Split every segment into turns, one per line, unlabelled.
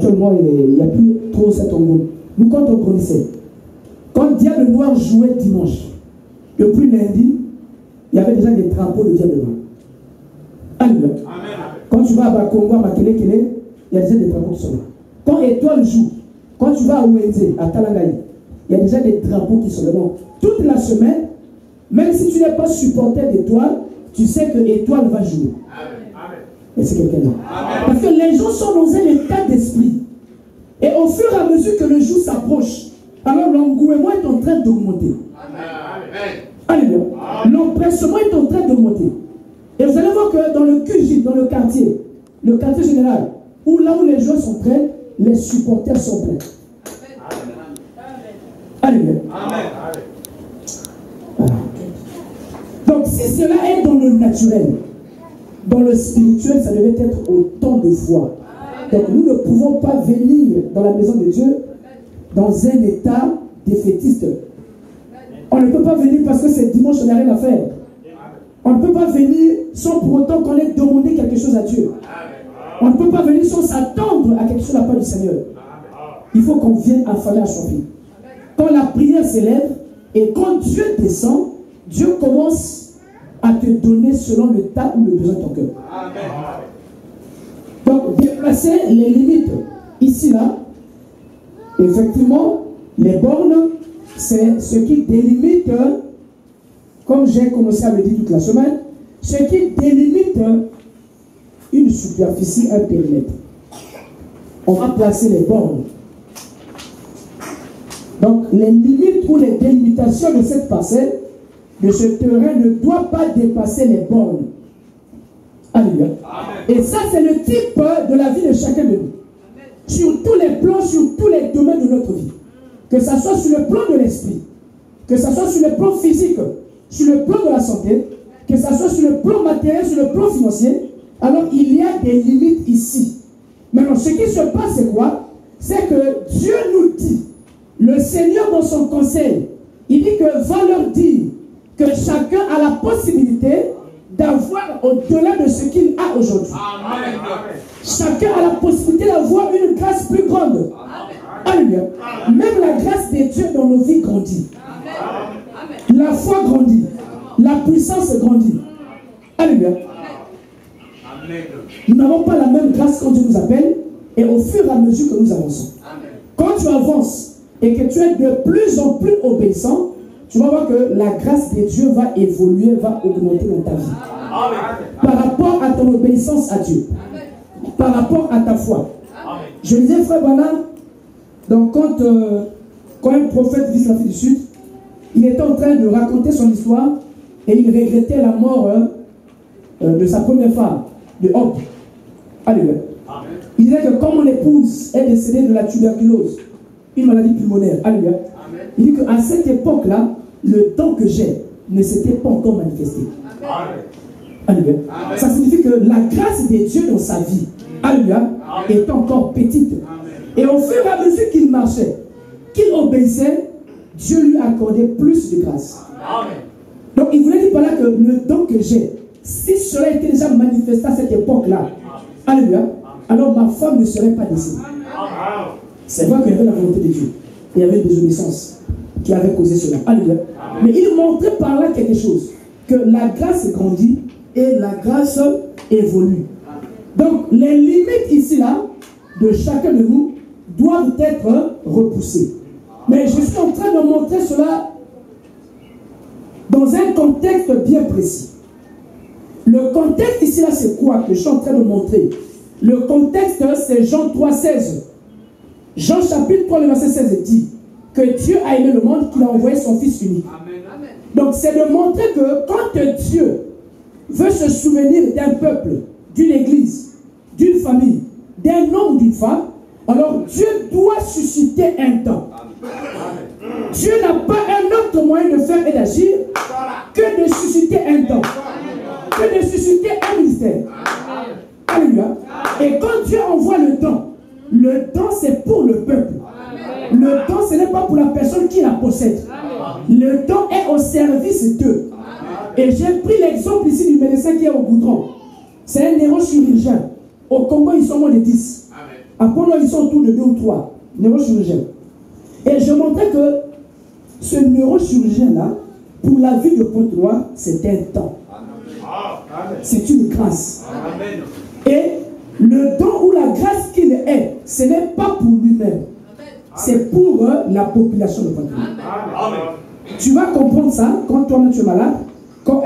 actuellement, il n'y a plus trop cet engouement. Nous, quand on connaissait, quand Diable Noir jouait dimanche, depuis lundi, il y avait déjà des drapeaux de Diable Noir. Alléluia. Quand tu vas à Bakongo, à Makele, il y a déjà des drapeaux qui sont là. Quand Étoile joue, quand tu vas à Ouenze, à Talangaï, il y a déjà des drapeaux qui sont là. Donc, toute la semaine, même si tu n'es pas supporter d'Étoile, tu sais que Étoile va jouer. Et c'est quelqu'un là. Parce que les gens sont dans un état d'esprit. Et au fur et à mesure que le jour s'approche, alors l'engouement est en train d'augmenter. Alléluia. L'empressement est en train d'augmenter. Et vous allez voir que dans le QG, dans le quartier général, là où les gens sont prêts, les supporters sont prêts. Alléluia. Donc si cela est dans le naturel, dans le spirituel, ça devait être autant de foi. Donc nous ne pouvons pas venir dans la maison de Dieu dans un état défaitiste. On ne peut pas venir parce que c'est dimanche, on n'a rien à faire. On ne peut pas venir sans pour autant qu'on ait demandé quelque chose à Dieu. On ne peut pas venir sans s'attendre à quelque chose de la part du Seigneur. Il faut qu'on vienne affaler à son fils. Quand la prière s'élève et quand Dieu descend, Dieu commence à te donner selon le tas ou le besoin de ton cœur. Donc, déplacer les limites ici, là, effectivement, les bornes, c'est ce qui délimite, comme j'ai commencé à le dire toute la semaine, ce qui délimite une superficie, un périmètre. On va placer les bornes. Donc, les limites ou les délimitations de cette parcelle, de ce terrain, ne doivent pas dépasser les bornes. Alléluia. Et ça, c'est le type de la vie de chacun de nous. Sur tous les plans, sur tous les domaines de notre vie. Que ce soit sur le plan de l'esprit, que ce soit sur le plan physique, sur le plan de la santé, que ce soit sur le plan matériel, sur le plan financier, alors il y a des limites ici. Maintenant, ce qui se passe, c'est quoi? C'est que Dieu nous dit, le Seigneur dans son conseil, il dit que va leur dire que chacun a la possibilité d'avoir au-delà de ce qu'il a aujourd'hui. Chacun a la possibilité d'avoir une grâce plus grande. Alléluia. Même la grâce de Dieu dans nos vies grandit. La foi grandit. La puissance grandit. Alléluia. Nous n'avons pas la même grâce quand Dieu nous appelle et au fur et à mesure que nous avançons. Quand tu avances et que tu es de plus en plus obéissant, tu vas voir que la grâce de Dieu va évoluer, va augmenter dans ta vie. Par rapport à ton obéissance à Dieu. Par rapport à ta foi. Je disais, frère Branham, donc quand un prophète vise l'Afrique du Sud, il était en train de raconter son histoire et il regrettait la mort de sa première femme, de Hope. Alléluia. Il disait que comme mon épouse est décédée de la tuberculose, une maladie pulmonaire, alléluia, il dit qu'à cette époque-là, le don que j'ai ne s'était pas encore manifesté. Alléluia. Ça signifie que la grâce de Dieu dans sa vie, alléluia, est encore petite. Et au fur et à mesure qu'il marchait, qu'il obéissait, Dieu lui accordait plus de grâce. Donc il voulait dire par là que le don que j'ai, si cela était déjà manifesté à cette époque-là, alléluia, alors ma femme ne serait pas décédée. C'est vrai qu'il y avait la volonté de Dieu. Il y avait une désobéissance qui avait causé cela. Alléluia. Mais il montrait par là quelque chose. Que la grâce grandit et la grâce évolue. Donc les limites ici là de chacun de nous doivent être repoussées. Mais je suis en train de montrer cela dans un contexte bien précis. Le contexte ici là c'est quoi que je suis en train de montrer? Le contexte c'est Jean 3,16. Jean chapitre 3, le verset 16 dit que Dieu a aimé le monde, qu'il a envoyé son Fils unique. Amen. Donc c'est de montrer que quand Dieu veut se souvenir d'un peuple, d'une église, d'une famille, d'un homme, d'une femme, alors Dieu doit susciter un temps. Dieu n'a pas un autre moyen de faire et d'agir que de susciter un temps, que de susciter un ministère. Alléluia. Et quand Dieu envoie le temps c'est pour le peuple. Le temps ce n'est pas pour la personne qui la possède. Le temps est au service d'eux. Et j'ai pris l'exemple ici du médecin qui est au goudron. C'est un neurochirurgien. Au Congo, ils sont moins de 10. Apollo, ils sont autour de 2 ou 3 neurochirurgiens. Et je montrais que ce neurochirurgien-là, pour la vie de Pointe-Noire, c'est un temps. C'est une grâce. Et le don ou la grâce qu'il est, ce n'est pas pour lui-même. C'est pour la population de Pointe-Noire. Tu vas comprendre ça quand toi-même tu es malade, quand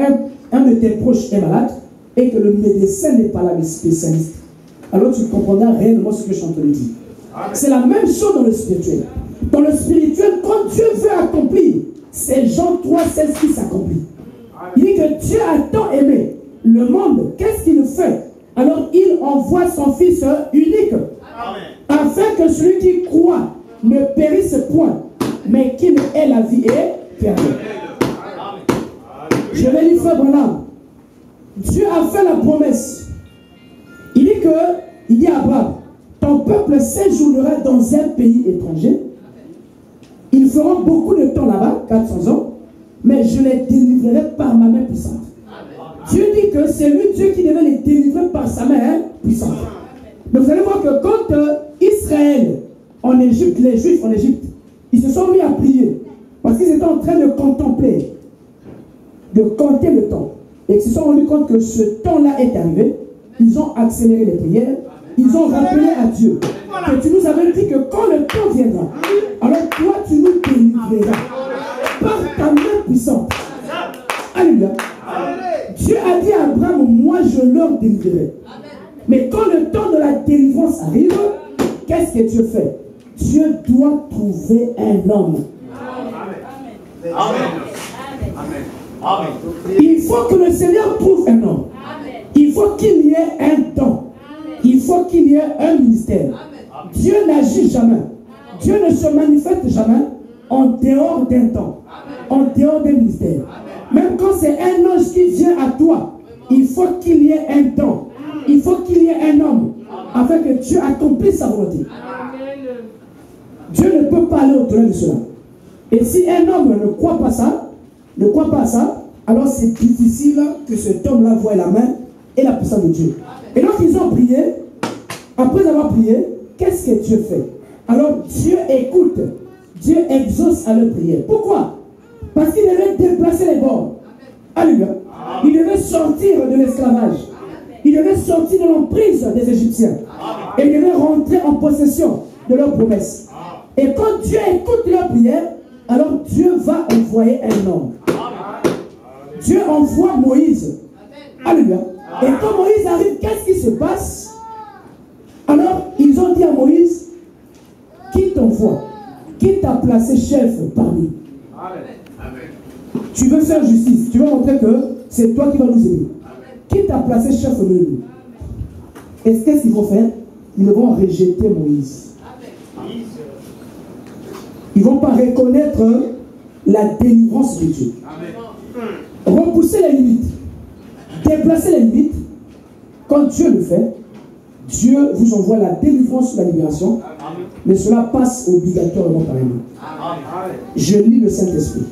un de tes proches est malade, et que le médecin n'est pas là, le spécialiste. Alors tu comprendras réellement ce que je suis en train de dire. C'est la même chose dans le spirituel. Dans le spirituel, quand Dieu veut accomplir, c'est Jean 3,16 qui s'accomplit. Il dit que Dieu a tant aimé le monde. Qu'est-ce qu'il fait? Alors il envoie son Fils unique. Afin que celui qui croit ne périsse point, mais qu'il ait la vie éternelle. Je vais lui faire Branham. Dieu a fait la promesse. Il dit à Abraham, ton peuple séjournera dans un pays étranger. Ils feront beaucoup de temps là-bas, 400 ans, mais je les délivrerai par ma main puissante. Dieu dit que c'est lui, Dieu, qui devait les délivrer par sa main puissante. Mais vous allez voir que quand Israël, en Égypte, les Juifs en Égypte, ils se sont mis à prier, parce qu'ils étaient en train de contempler, de compter le temps, et qu'ils se sont rendus compte que ce temps-là est arrivé, ils ont accéléré les prières, ils ont rappelé à Dieu que tu nous avais dit que quand le temps viendra, alors toi tu nous délivreras par ta main puissante. Alléluia. Dieu a dit à Abraham, moi je leur délivrerai. Mais quand le temps de la délivrance arrive, qu'est-ce que Dieu fait? Dieu doit trouver un homme. Il faut que le Seigneur trouve un homme. Il faut qu'il y ait un temps. Il faut qu'il y ait un ministère. Dieu n'agit jamais. Dieu ne se manifeste jamais en dehors d'un temps, en dehors d'un ministère. Même quand c'est un ange qui vient à toi, il faut qu'il y ait un temps. Il faut qu'il y ait un homme afin que Dieu accomplisse sa volonté. Dieu ne peut pas aller au-delà de cela. Et si un homme ne croit pas ça, alors c'est difficile que cet homme-là voie la main et la puissance de Dieu. Et donc ils ont prié. Après avoir prié, qu'est-ce que Dieu fait? Alors Dieu écoute. Dieu exauce à leur prière. Pourquoi? Parce qu'il devait déplacer les bords. Alléluia. Il devait sortir de l'esclavage. Il devait sortir de l'emprise des Égyptiens. Et il devait rentrer en possession de leurs promesses. Et quand Dieu écoute leur prière, alors Dieu va envoyer un homme. Dieu envoie Moïse. Alléluia. Et quand Moïse arrive, qu'est-ce qui se passe? Alors, ils ont dit à Moïse, qui t'envoie? Qui t'a placé chef parmi? Tu veux faire justice. Tu veux montrer que c'est toi qui vas nous aider. Qui t'a placé chef de nous? Et qu'est-ce qu'ils vont faire? Ils vont rejeter Moïse. Ils ne vont pas reconnaître la délivrance de Dieu. Repousser les limites. Déplacer les limites. Quand Dieu le fait, Dieu vous envoie la délivrance ou la libération. Mais cela passe obligatoirement par lui. Je lis le Saint-Esprit.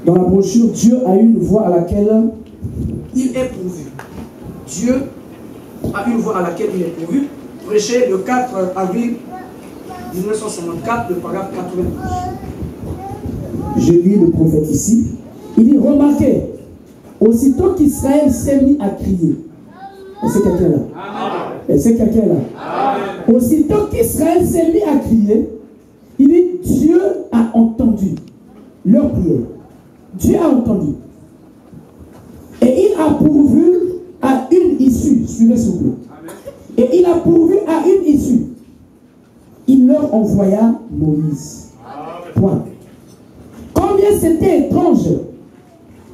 Dans la brochure, Dieu a une voie à laquelle il est pourvu. Dieu a une voie à laquelle il est pourvu. Prêché le 4 avril 1954, le paragraphe 92. Je lis le prophète ici. Il dit, remarquez, aussitôt qu'Israël s'est mis à crier. Est-ce que quelqu'un là? Est-ce que quelqu'un là? Aussitôt qu'Israël s'est mis à crier, il dit, Dieu a entendu leur prière. Dieu a entendu. Et il a pourvu à une issue. Suivez s'il vous plaît. Et il a pourvu à une issue. Il leur envoya Moïse. Point. Combien c'était étrange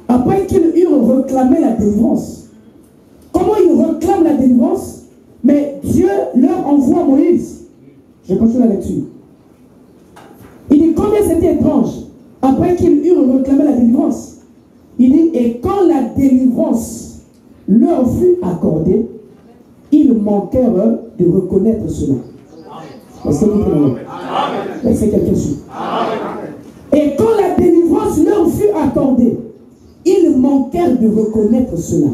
après qu'ils eurent réclamé la délivrance. Comment ils réclament la délivrance? Mais Dieu leur envoie Moïse. Je continue la lecture. Il dit combien c'était étrange après qu'ils eurent réclamé la délivrance. Il dit et quand la délivrance leur fut accordée, ils manquèrent de reconnaître cela. Est-ce que vous comprenez? Est-ce que quelqu'un suit? Et quand la délivrance leur fut accordée, ils manquèrent de reconnaître cela.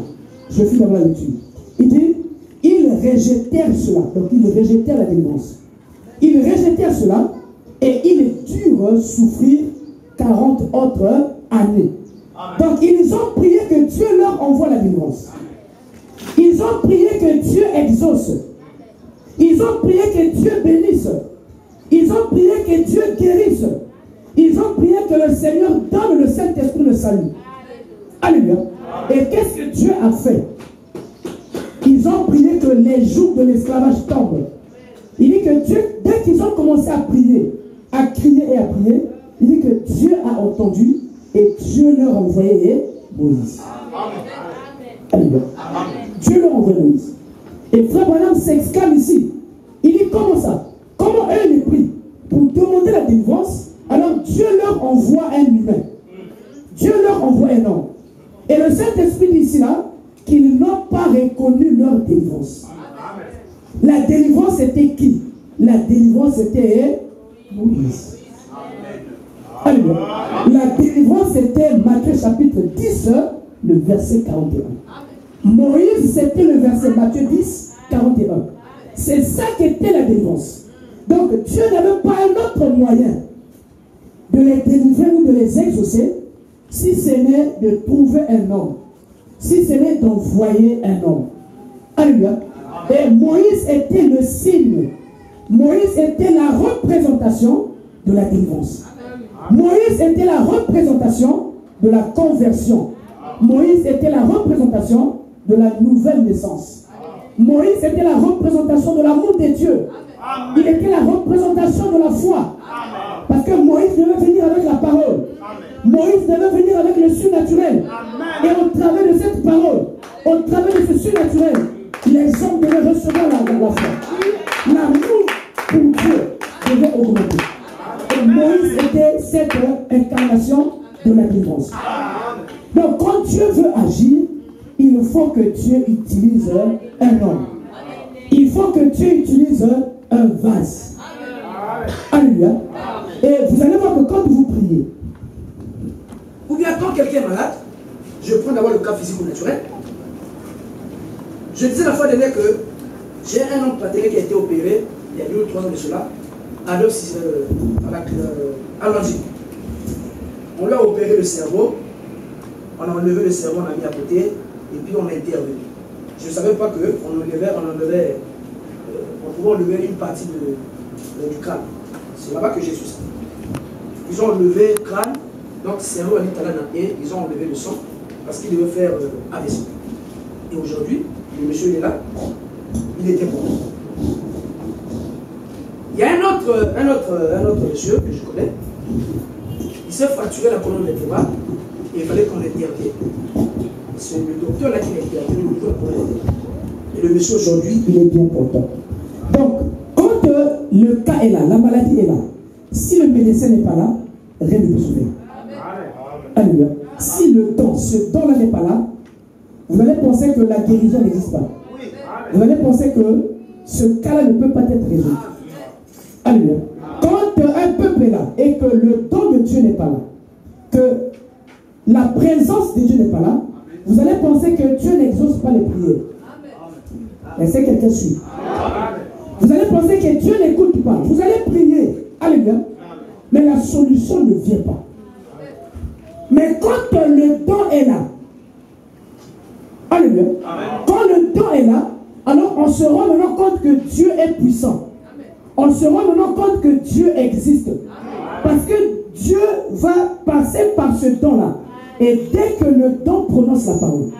Je finis dans la lecture. Il dit, ils rejetèrent cela. Donc ils rejetèrent la délivrance. Ils rejetèrent cela et ils durent souffrir 40 autres années. Donc ils ont prié que Dieu leur envoie la délivrance. Ils ont prié que Dieu exauce. Ils ont prié que Dieu bénisse. Ils ont prié que Dieu guérisse. Ils ont prié que le Seigneur donne le Saint-Esprit le salut. Alléluia. Et qu'est-ce que Dieu a fait? Ils ont prié que les jours de l'esclavage tombent. Il dit que Dieu, dès qu'ils ont commencé à prier, à crier et à prier, il dit que Dieu a entendu et Dieu leur a envoyé Moïse. Alléluia. Dieu leur a envoyé Moïse. Et Frère Branham s'exclame ici. Il dit comment ça? Comment eux les prient pour demander la délivrance? Alors Dieu leur envoie un humain. Dieu leur envoie un homme. Et le Saint-Esprit dit ici là qu'ils n'ont pas reconnu leur délivrance. La délivrance était qui? La délivrance était Moïse. Alléluia. La délivrance était Matthieu chapitre 10, le verset 41. Moïse, c'était le verset Matthieu 10, 41. C'est ça qu'était la délivrance. Donc Dieu n'avait pas un autre moyen de les délivrer ou de les exaucer si ce n'est de trouver un homme, si ce n'est d'envoyer un homme. Alléluia. Et Moïse était le signe. Moïse était la représentation de la délivrance. Moïse était la représentation de la conversion. Moïse était la représentation de la nouvelle naissance. Moïse était la représentation de l'amour de Dieu. Il était la représentation de la foi. Parce que Moïse devait venir avec la parole. Moïse devait venir avec le surnaturel. Et au travers de cette parole, au travers de ce surnaturel, les hommes devaient recevoir la foi. L'amour pour Dieu devait augmenter. Et Moïse était cette incarnation de la délivrance. Donc quand Dieu veut agir, il faut que Dieu utilise un homme. Il faut que Dieu utilise un vase. Alléluia. Et vous allez voir que quand vous priez, ou bien quand quelqu'un est malade, je prends d'abord le cas physique ou naturel. Je disais la fois dernière que j'ai un homme paterné qui a été opéré il y a 2 ou 3 ans de cela à l'angine. On lui a opéré le cerveau, on a enlevé le cerveau, on a mis à côté et puis on a intervenu. Je ne savais pas qu'on on pouvait enlever une partie du crâne. C'est là-bas que j'ai su ça. Ils ont enlevé le crâne, donc cerveau et ils ont enlevé le sang parce qu'ils devaient faire AVC. Et aujourd'hui, le monsieur il est là, il était bon. Il y a un autre monsieur que je connais, il s'est fracturé la colonne vertébrale et il fallait qu'on l'intervienne. C'est le docteur là qui l'a interviewé, le colonne vertébrale. Et le monsieur aujourd'hui, il est bien portant. Donc, quand le cas est là, la maladie est là, si le médecin n'est pas là, rien ne peut sauver. Alléluia. Si le don, ce don-là n'est pas là, vous allez penser que la guérison n'existe pas. Vous allez penser que ce cas-là ne peut pas être résolu. Alléluia. Quand un peuple est là et que le don de Dieu n'est pas là, que la présence de Dieu n'est pas là, vous allez penser que Dieu n'exauce pas les prières. Est-ce que quelqu'un suit? Vous allez penser que Dieu n'écoute pas. Vous allez prier. Alléluia. Mais la solution ne vient pas. Mais quand le don est là, alléluia. Quand le don est là, alors on se rend maintenant compte que Dieu est puissant. On se rend maintenant compte que Dieu existe. Parce que Dieu va passer par ce don-là. Et dès que le don prononce la parole,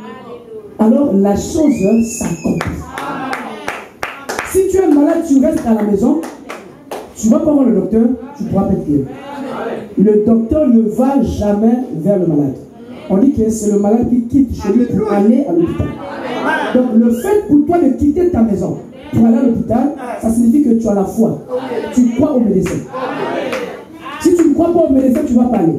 alors la chose s'accomplit. Si tu es malade, tu restes à la maison, tu ne vas pas voir le docteur, tu ne pourras pas te guérir. Le docteur ne va jamais vers le malade. On dit que c'est le malade qui quitte chez lui pour aller à l'hôpital. Donc le fait pour toi de quitter ta maison pour aller à l'hôpital, ça signifie que tu as la foi. Tu crois au médecin. Si tu ne crois pas au médecin, tu ne vas pas aller.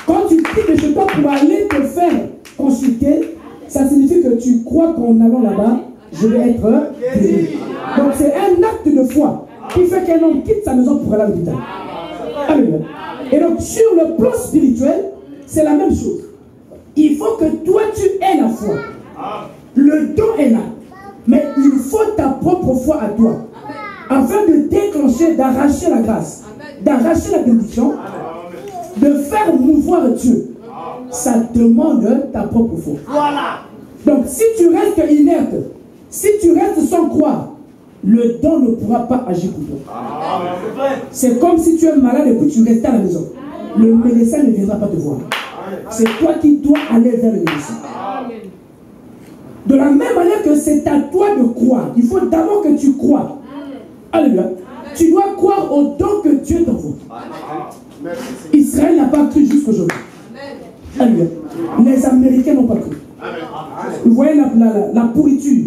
Quand tu quittes de chez toi pour aller te faire consulter, ça signifie que tu crois qu'en allant là-bas, je vais être guéri. Donc c'est un acte de foi qui fait qu'un homme quitte sa maison pour aller à l'hôpital. Alléluia. Et donc sur le plan spirituel, c'est la même chose. Il faut que toi tu aies la foi. Le don est là. Mais il faut ta propre foi à toi. Afin de déclencher, d'arracher la grâce, d'arracher la bénédiction, de faire mouvoir Dieu. Ça demande ta propre foi.
Voilà.
Donc si tu restes inerte, si tu restes sans croire, le don ne pourra pas agir pour toi. C'est comme si tu es malade et puis tu restes à la maison. Le médecin ne viendra pas te voir. C'est toi qui dois aller vers le médecin. De la même manière que c'est à toi de croire. Il faut d'abord que tu crois. Alléluia. Tu dois croire au don que Dieu t'envoie. Israël n'a pas cru jusqu'aujourd'hui. Alléluia. Les Américains n'ont pas cru. Vous voyez la pourriture.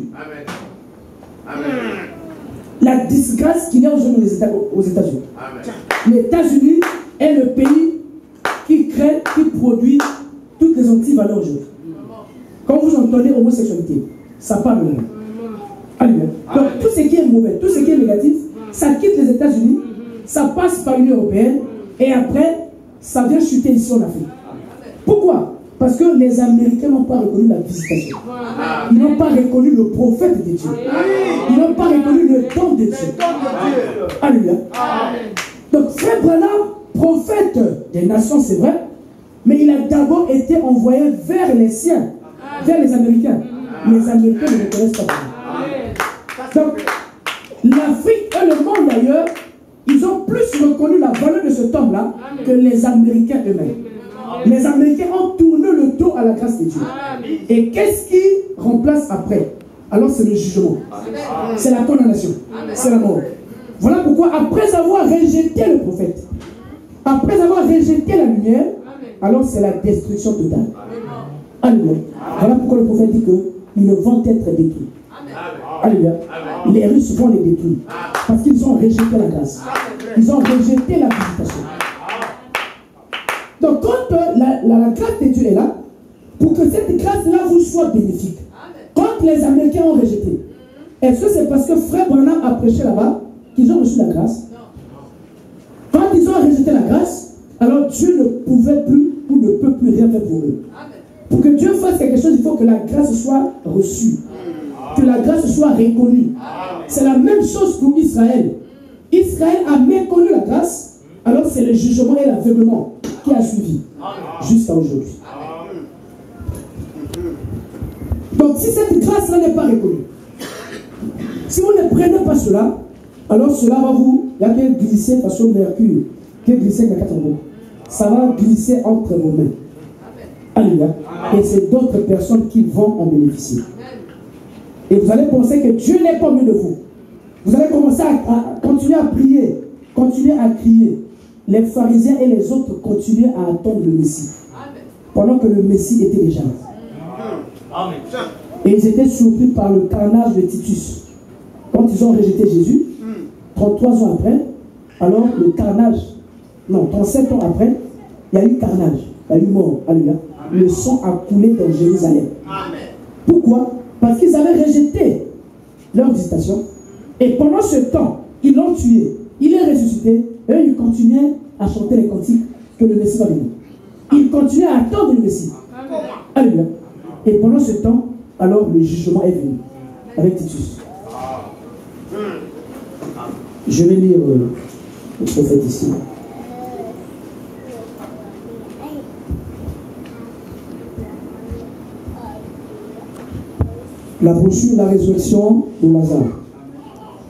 La disgrâce qu'il y a aujourd'hui aux États-Unis. Les États-Unis est le pays qui crée, qui produit toutes les antivaleurs aujourd'hui. Quand vous entendez homosexualité, ça parle de nous. Alléluia. Donc tout ce qui est mauvais, tout ce qui est négatif, ça quitte les États-Unis, ça passe par l'Union européenne et après, ça vient chuter ici en Afrique. Pourquoi? Parce que les Américains n'ont pas reconnu la visitation. Ils n'ont pas reconnu le prophète de Dieu. Ils n'ont pas reconnu le don de Dieu. Alléluia. Donc frère Branham, prophète des nations, c'est vrai, mais il a d'abord été envoyé vers les siens, vers les Américains. Les Américains ne le connaissent pas. Donc l'Afrique et le monde d'ailleurs, ils ont plus reconnu la valeur de cet homme-là que les Américains eux-mêmes. Les Américains ont tourné le dos à la grâce de Dieu. Et qu'est-ce qui remplace après? Alors c'est le jugement. C'est la condamnation. C'est la mort. Voilà pourquoi après avoir rejeté le prophète, après avoir rejeté la lumière, alors c'est la destruction totale. Alléluia. Voilà pourquoi le prophète dit qu'ils vont être détruits. Alléluia. Les Russes vont les détruire. Parce qu'ils ont rejeté la grâce. Ils ont rejeté la visitation. Donc quand la grâce de Dieu est là, pour que cette grâce-là vous soit bénéfique, quand les Américains ont rejeté, est-ce que c'est parce que frère Branham a prêché là-bas qu'ils ont reçu la grâce? Quand ils ont rejeté la grâce, alors Dieu ne pouvait plus ou ne peut plus rien faire pour eux. Pour que Dieu fasse quelque chose, il faut que la grâce soit reçue, que la grâce soit reconnue. C'est la même chose pour Israël. Israël a méconnu la grâce, alors c'est le jugement et l'aveuglement qui a suivi jusqu'à aujourd'hui. Donc si cette grâce-là n'est pas reconnue, si vous ne prenez pas cela, alors cela va vous, il y a qu'à glisser façon mercure, qui glisser la 4 mots. Ça va glisser entre vos mains. Alléluia. Et c'est d'autres personnes qui vont en bénéficier. Et vous allez penser que Dieu n'est pas mieux de vous. Vous allez commencer à continuer à prier, continuer à crier. Les pharisiens et les autres continuaient à attendre le Messie. Pendant que le Messie était déjà là. Et ils étaient surpris par le carnage de Titus. Quand ils ont rejeté Jésus, 33 ans après, alors le carnage, non, 37 ans après, il y a eu carnage, il y a eu mort. Alléluia. Le sang a coulé dans Jérusalem. Pourquoi? Parce qu'ils avaient rejeté leur visitation. Et pendant ce temps, ils l'ont tué. Il est ressuscité. Et ils continuaient à chanter les cantiques que le Messie va venir. Ils continuaient à attendre le Messie. Alléluia. Et pendant ce temps, alors le jugement est venu avec Titus. Je vais lire le prophète ici. La brochure La résurrection de Lazare,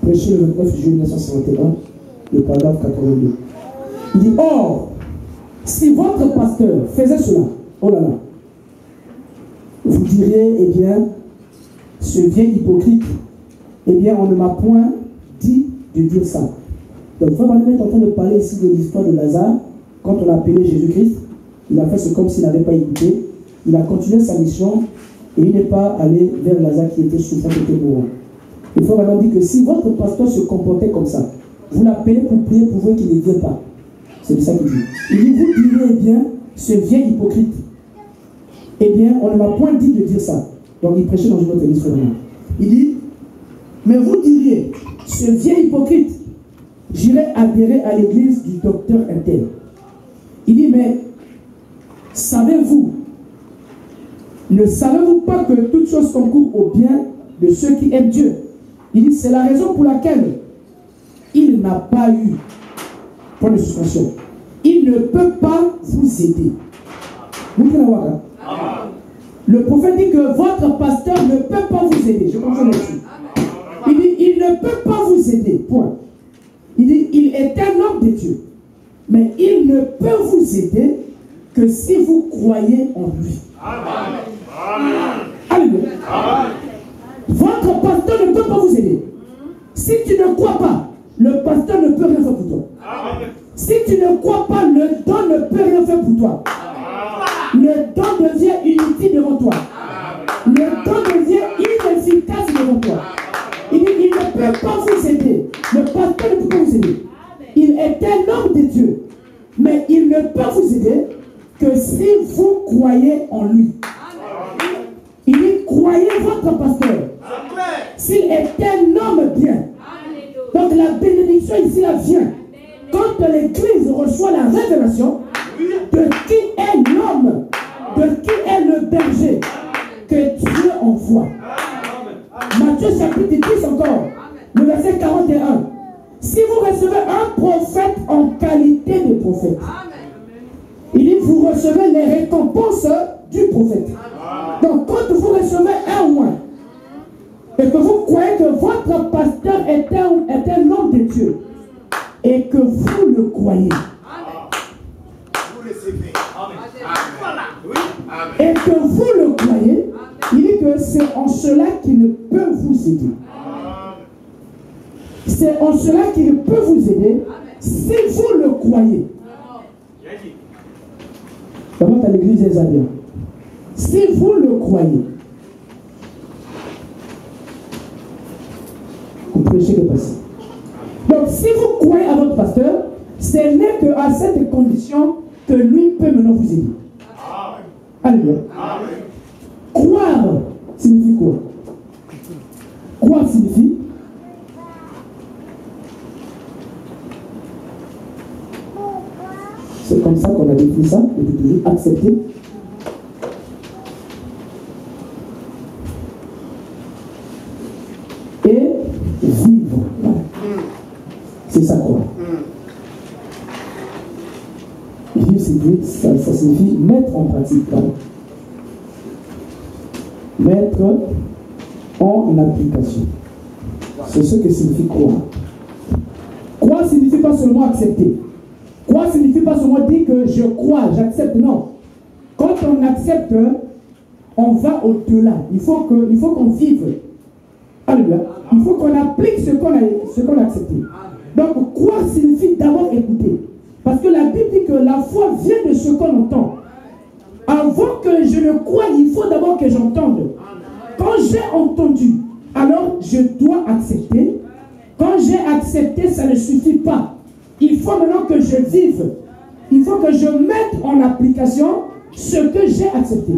prêché le 29 juillet 1951, le paragraphe 82. Il dit, or, si votre pasteur faisait cela, oh là là, vous diriez, eh bien, ce vieil hypocrite, eh bien, on ne m'a point dit de dire ça. Donc, Frère Branham est en train de parler ici de l'histoire de Lazare. Quand on a appelé Jésus-Christ, il a fait ce comme s'il n'avait pas écouté. Il a continué sa mission et il n'est pas allé vers Lazare qui était souffrant, qui était mourant. Le Frère Branham dit que si votre pasteur se comportait comme ça, vous l'appelez pour prier pour vous qu'il ne vient pas. C'est ça qu'il dit. Il dit, vous direz, eh bien, ce vieil hypocrite, eh bien, on ne m'a point dit de dire ça. Donc, il prêchait dans une autre église, Frère Branham. Il dit, mais vous diriez, ce vieil hypocrite, j'irai adhérer à l'église du docteur Intel. Il dit, mais savez-vous, ne savez-vous pas que toute chose concourt au bien de ceux qui aiment Dieu. Il dit, c'est la raison pour laquelle il n'a pas eu, point de suspension, il ne peut pas vous aider. Vous pouvez voir, hein? Le prophète dit que votre pasteur ne peut pas vous aider. Je comprends là-dessus. Il dit, il ne peut pas vous aider. Point. Il dit, il est un homme de Dieu. Mais il ne peut vous aider que si vous croyez en lui. Alléluia. Votre pasteur ne peut pas vous aider. Si tu ne crois pas, le pasteur ne peut rien faire pour toi. Si tu ne crois pas, le don ne peut rien faire pour toi. Le don devient inutile devant toi. Le don devient inefficace devant toi. Il dit, il ne peut pas vous aider. Le pasteur ne peut pas vous aider. Il est un homme de Dieu. Mais il ne peut vous aider que si vous croyez en lui. Il dit, croyez votre pasteur. S'il est un homme bien. Donc la bénédiction ici, là, vient. Quand l'Église reçoit la révélation de qui est l'homme, de qui est le berger que Dieu envoie. Matthieu chapitre 10 encore, le verset 41. Si vous recevez un prophète en qualité de prophète, il dit vous recevez les récompenses du prophète. Donc quand vous recevez un roi et que vous croyez que votre pasteur est un homme de Dieu et que vous le croyez, et que vous le croyez, il dit que c'est en cela qu'il ne peut vous aider. C'est en cela qu'il peut vous aider si vous le croyez. Comment à l'église des Indiens? Si vous le croyez, vous prêchez le passé. Donc si vous croyez à votre pasteur, ce n'est qu'à cette condition que lui peut maintenant vous aider. Alléluia. Croire signifie quoi? Croire signifie c'est comme ça qu'on a défini ça depuis toujours, accepter. Et vivre. Voilà. C'est ça quoi. Vivre, ça signifie mettre en pratique. Voilà. Mettre en application. C'est ce que signifie croire. Croire signifie pas seulement accepter. Croire signifie pas seulement dire que je crois, j'accepte. Non. Quand on accepte, on va au-delà. Il faut qu'on vive. Alléluia. Il faut qu'on applique ce qu'on a accepté. Donc, croire signifie d'abord écouter. Parce que la Bible dit que la foi vient de ce qu'on entend. Avant que je ne croie, il faut d'abord que j'entende. Quand j'ai entendu, alors je dois accepter. Quand j'ai accepté, ça ne suffit pas. Il faut maintenant que je vive. Il faut que je mette en application ce que j'ai accepté.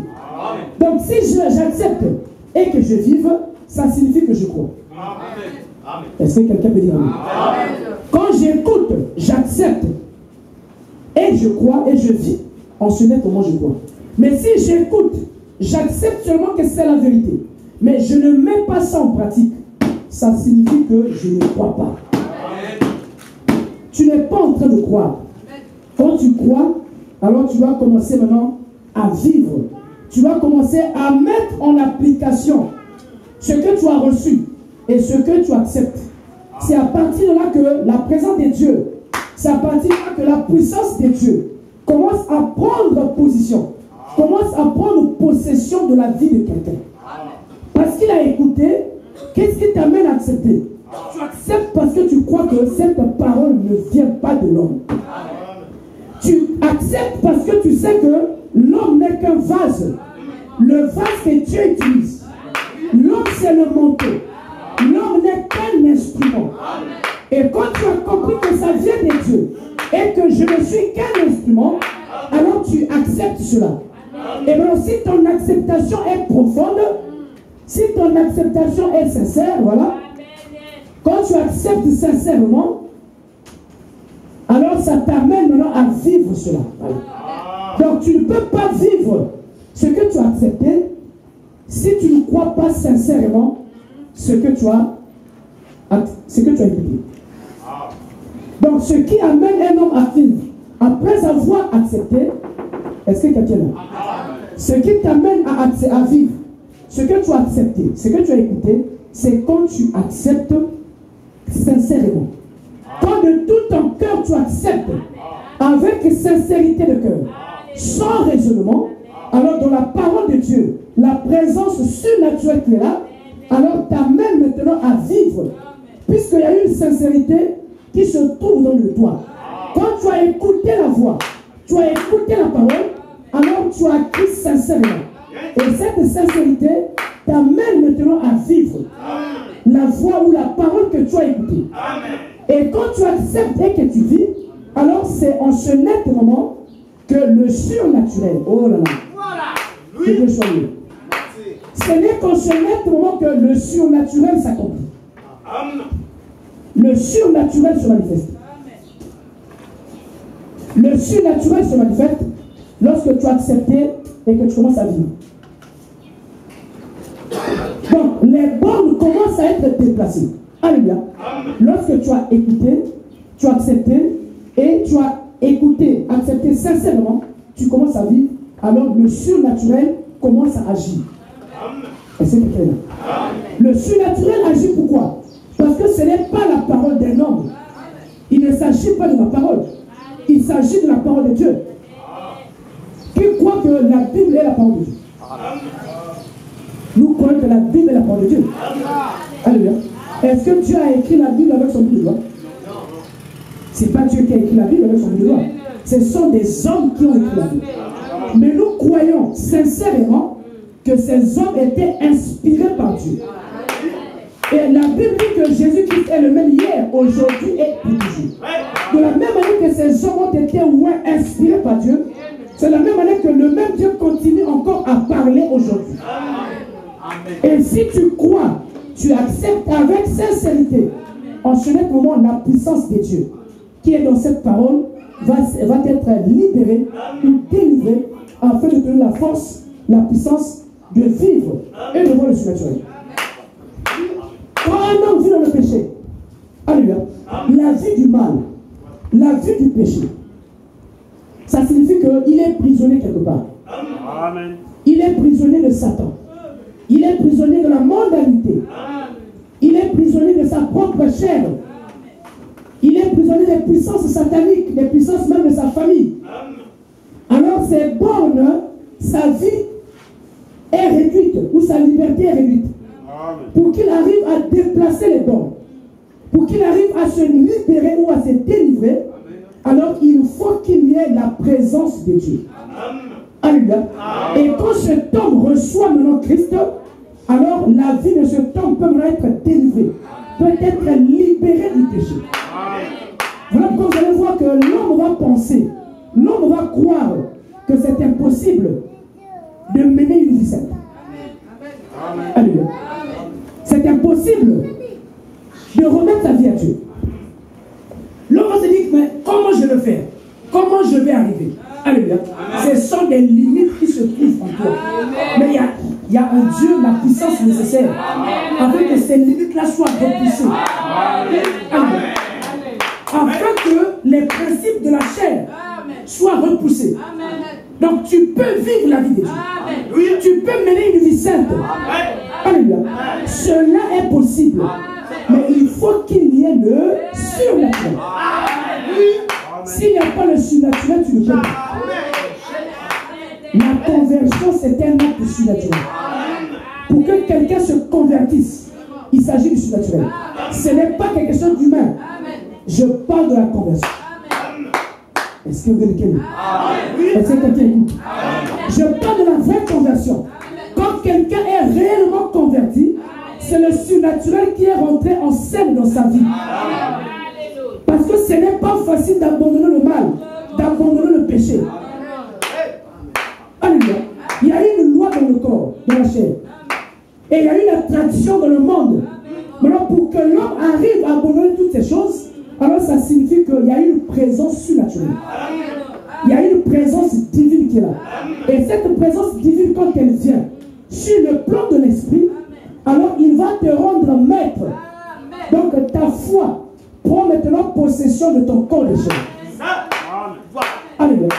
Donc si j'accepte et que je vive, ça signifie que je crois. Est-ce que quelqu'un peut dire amen? Quand j'écoute, j'accepte et je crois et je vis, en ce net comment je crois. Mais si j'écoute, j'accepte seulement que c'est la vérité, mais je ne mets pas ça en pratique, ça signifie que je ne crois pas. Tu n'es pas en train de croire. Quand tu crois, alors tu vas commencer maintenant à vivre. Tu vas commencer à mettre en application ce que tu as reçu et ce que tu acceptes. C'est à partir de là que la présence de Dieu, c'est à partir de là que la puissance de Dieu commence à prendre position, commence à prendre possession de la vie de quelqu'un. Parce qu'il a écouté, qu'est-ce qui t'amène à accepter? Tu acceptes parce que tu crois que cette parole ne vient pas de l'homme. Tu acceptes parce que tu sais que l'homme n'est qu'un vase. Le vase que Dieu utilise. L'homme c'est le manteau. L'homme n'est qu'un instrument. Et quand tu as compris que ça vient de Dieu et que je ne suis qu'un instrument, alors tu acceptes cela. Et bien si ton acceptation est profonde, si ton acceptation est sincère, voilà. Quand tu acceptes sincèrement, alors ça t'amène maintenant à vivre cela. Voilà. Donc tu ne peux pas vivre ce que tu as accepté si tu ne crois pas sincèrement ce que tu as écouté. Donc, ce qui amène un homme à vivre, après avoir accepté, est-ce que quelqu'un est là? Ce qui t'amène à vivre, ce que tu as accepté, ce que tu as écouté, c'est quand tu acceptes sincèrement. Quand de tout ton cœur tu acceptes, avec sincérité de cœur, sans raisonnement, alors dans la parole de Dieu, la présence surnaturelle qui est là, alors t'amène maintenant à vivre, puisqu'il y a une sincérité qui se trouve dans le toi. Quand tu as écouté la voix, tu as écouté la parole, alors tu as cru sincèrement. Et cette sincérité t'amène maintenant à vivre la voix ou la parole que tu as écoutée. Et quand tu acceptes et que tu vis, alors c'est en ce net moment que le surnaturel, oh là là, que Dieu soit loué. Ce n'est qu'en ce net moment que le surnaturel s'accomplit. Le surnaturel se manifeste. Le surnaturel se manifeste lorsque tu as accepté et que tu commences à vivre. Donc, les bornes commencent à être déplacées. Alléluia. Lorsque tu as écouté, tu as accepté et tu as écouté, accepté sincèrement, tu commences à vivre, alors le surnaturel commence à agir. Est-ce que c'est là? Le surnaturel agit pourquoi? Parce que ce n'est pas la parole d'un homme. Il ne s'agit pas de ma parole. Il s'agit de la parole de Dieu. Qui croit que la Bible est la parole de Dieu? Nous croyons que la Bible est la parole de Dieu. Alléluia. Est-ce que Dieu a écrit la Bible avec son bout de doigt? Ce n'est pas Dieu qui a écrit la Bible avec son bout de doigt. Ce sont des hommes qui ont écrit la Bible. Mais nous croyons sincèrement que ces hommes étaient inspirés par Dieu. Et la Bible dit que Jésus-Christ est le même hier, aujourd'hui et pour toujours. De la même manière que ces hommes ont été inspirés par Dieu, c'est de la même manière que le même Dieu continue encore à parler aujourd'hui. Et si tu crois, tu acceptes avec sincérité, en ce moment, la puissance de Dieu qui est dans cette parole va être libérée ou délivrée afin de donner la force, la puissance de vivre et de voir le surnaturel. Quand un homme vit dans le péché, alléluia, la vie du mal, la vie du péché, ça signifie qu'il est prisonnier quelque part. Amen. Il est prisonnier de Satan. Il est prisonnier de la mondanité. Il est prisonnier de sa propre chair. Il est prisonnier des puissances sataniques, des puissances même de sa famille. Alors ces bornes, sa vie est réduite, ou sa liberté est réduite. Pour qu'il arrive à déplacer les bornes, pour qu'il arrive à se libérer ou à se délivrer, alors il faut qu'il y ait la présence de Dieu. Alléluia. Et quand cet homme reçoit maintenant Christ, alors la vie de cet homme peut être délivrée, peut être libérée du péché. Voilà pourquoi vous allez voir que l'homme va penser, l'homme va croire que c'est impossible de mener une vie sainte. Alléluia. C'est impossible de remettre sa vie à Dieu. L'homme va se dire, mais comment je le fais? Comment je vais arriver? Alléluia. Ce sont des limites qui se trouvent en toi. Mais il y a en Dieu la puissance nécessaire afin que ces limites-là soient repoussées. Alléluia. Afin que les principes de la chair soient repoussés. Donc tu peux vivre la vie de Dieu. Tu peux mener une vie sainte. Alléluia. Cela est possible. Mais il faut qu'il y ait le surnaturel. S'il n'y a pas le surnaturel, tu ne peux pas. La conversion, c'est un acte surnaturel. Pour que quelqu'un se convertisse, il s'agit du surnaturel. Ce n'est pas quelque chose d'humain. Je parle de la conversion. Est-ce que vous voulez quelqu'un? Est-ce que quelqu'un écoute? Je parle de la vraie conversion. Quand quelqu'un est réellement converti, c'est le surnaturel qui est rentré en scène dans sa vie. Parce que ce n'est pas facile d'abandonner le mal, d'abandonner le péché. Alléluia. Il y a une loi dans le corps, dans la chair. Et il y a une attraction dans le monde. Maintenant, pour que l'homme arrive à abandonner toutes ces choses, alors ça signifie qu'il y a une présence surnaturelle. Il y a une présence divine qui est là. Et cette présence divine, quand elle vient sur le plan de l'esprit, alors il va te rendre foi prend maintenant possession de ton corps de chair. Alléluia.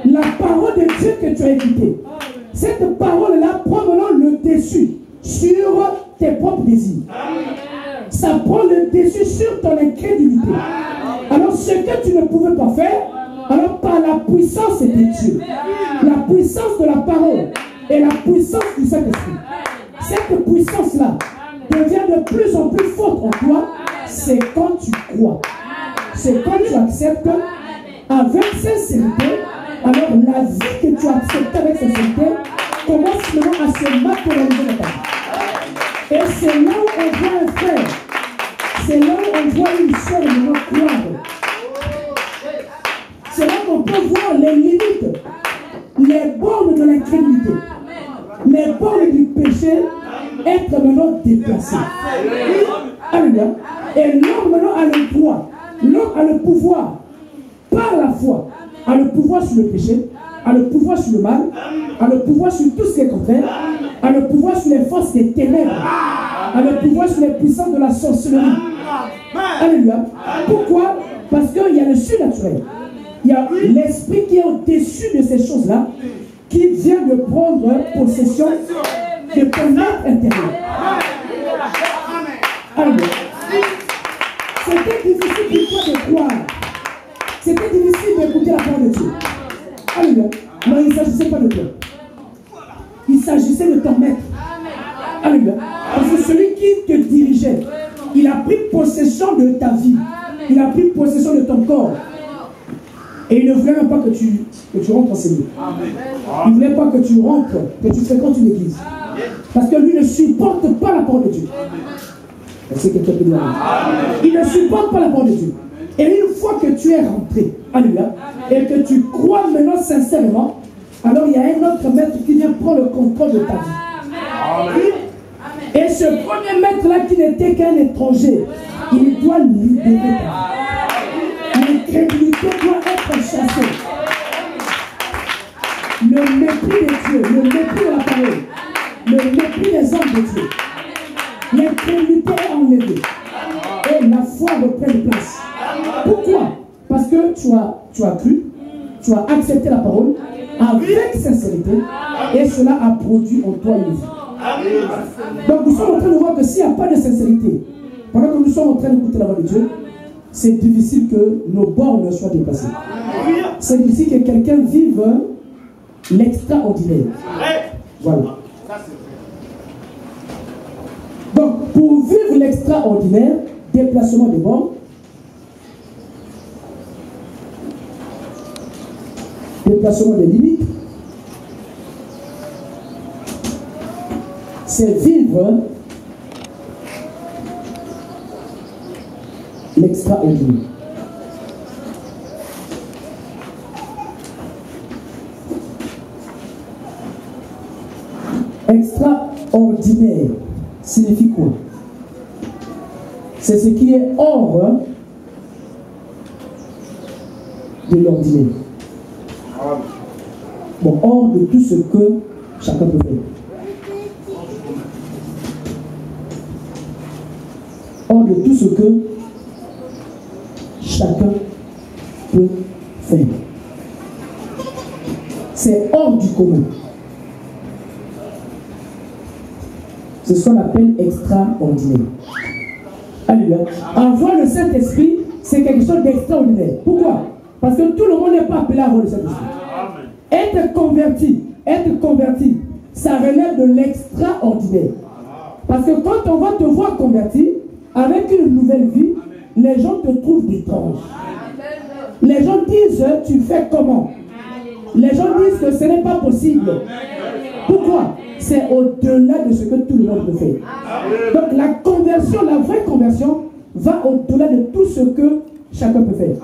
La parole de Dieu que tu as écoutée, cette parole-là prend maintenant le dessus sur tes propres désirs. Ça prend le dessus sur ton incrédulité. Alors ce que tu ne pouvais pas faire, alors par la puissance de Dieu, la puissance de la parole et la puissance du Saint-Esprit, cette puissance-là devient de plus en plus forte en toi. C'est quand tu crois, c'est quand tu acceptes avec sincérité. Alors la vie que tu as acceptée avec sincérité commence maintenant à se matérialiser dans ta vie. Et c'est là où on voit un frère, c'est là où on voit une soeur maintenant croire. C'est là qu'on peut voir les limites, les bornes de l'incrédulité, les bornes du péché être maintenant déplacées. Alléluia. Et l'homme maintenant a le droit, l'homme a le pouvoir, par la foi, a le pouvoir sur le péché, a le pouvoir sur le mal, a le pouvoir sur tout ce qui est contraire, a le pouvoir sur les forces des ténèbres, a le pouvoir sur les puissances de la sorcellerie. Alléluia. Pourquoi? Parce qu'il y a le surnaturel. Il y a l'esprit qui est au-dessus de ces choses-là, qui vient de prendre possession de ton être intérieur. Alléluia. C'était difficile pour toi de croire. C'était difficile d'écouter la parole de Dieu. Alléluia. Non, il ne s'agissait pas de toi. Il s'agissait de ton maître. Alléluia. Parce que celui qui te dirigeait, il a pris possession de ta vie. Il a pris possession de ton corps. Et il ne voulait même pas que tu rentres en Seigneur. Il ne voulait pas que tu rentres, que tu fréquentes une église. Parce que lui ne supporte pas la parole de Dieu. Est-ce que quelqu'un peut dire amen? Il ne supporte pas la parole de Dieu. Et une fois que tu es rentré, alléluia, et que tu crois maintenant sincèrement, alors il y a un autre maître qui vient prendre le contrôle de ta vie. Et ce premier maître-là qui n'était qu'un étranger, il doit libérer ta vie. L'incrédulité doit être chassée. Le mépris de Dieu, le mépris de la parole, le mépris des hommes de Dieu, l'incrédulité est enlevée. Et la foi reprend place. Pourquoi? Parce que tu as cru, tu as accepté la parole avec sincérité et cela a produit en toi une vie. Donc nous sommes en train de voir que s'il n'y a pas de sincérité, pendant que nous sommes en train d'écouter la voix de Dieu, c'est difficile que nos bornes soient dépassées. C'est difficile que quelqu'un vive l'extraordinaire. Voilà. Donc pour vivre l'extraordinaire, déplacement des bornes, déplacement des limites, c'est vivre l'extraordinaire. Extraordinaire signifie quoi? C'est ce qui est hors de l'ordinaire. Bon, hors de tout ce que chacun peut faire. Hors de tout ce que chacun peut faire. C'est hors du commun. C'est ce qu'on appelle extraordinaire. Alléluia. Avoir le Saint-Esprit, c'est quelque chose d'extraordinaire. Pourquoi? Parce que tout le monde n'est pas appelé à avoir le Saint-Esprit. Être converti, ça relève de l'extraordinaire. Parce que quand on va te voir converti, avec une nouvelle vie, les gens te trouvent étrange. Les gens disent, tu fais comment? Les gens disent que ce n'est pas possible. Pourquoi? C'est au-delà de ce que tout le monde peut faire. Donc la conversion, la vraie conversion, va au-delà de tout ce que chacun peut faire.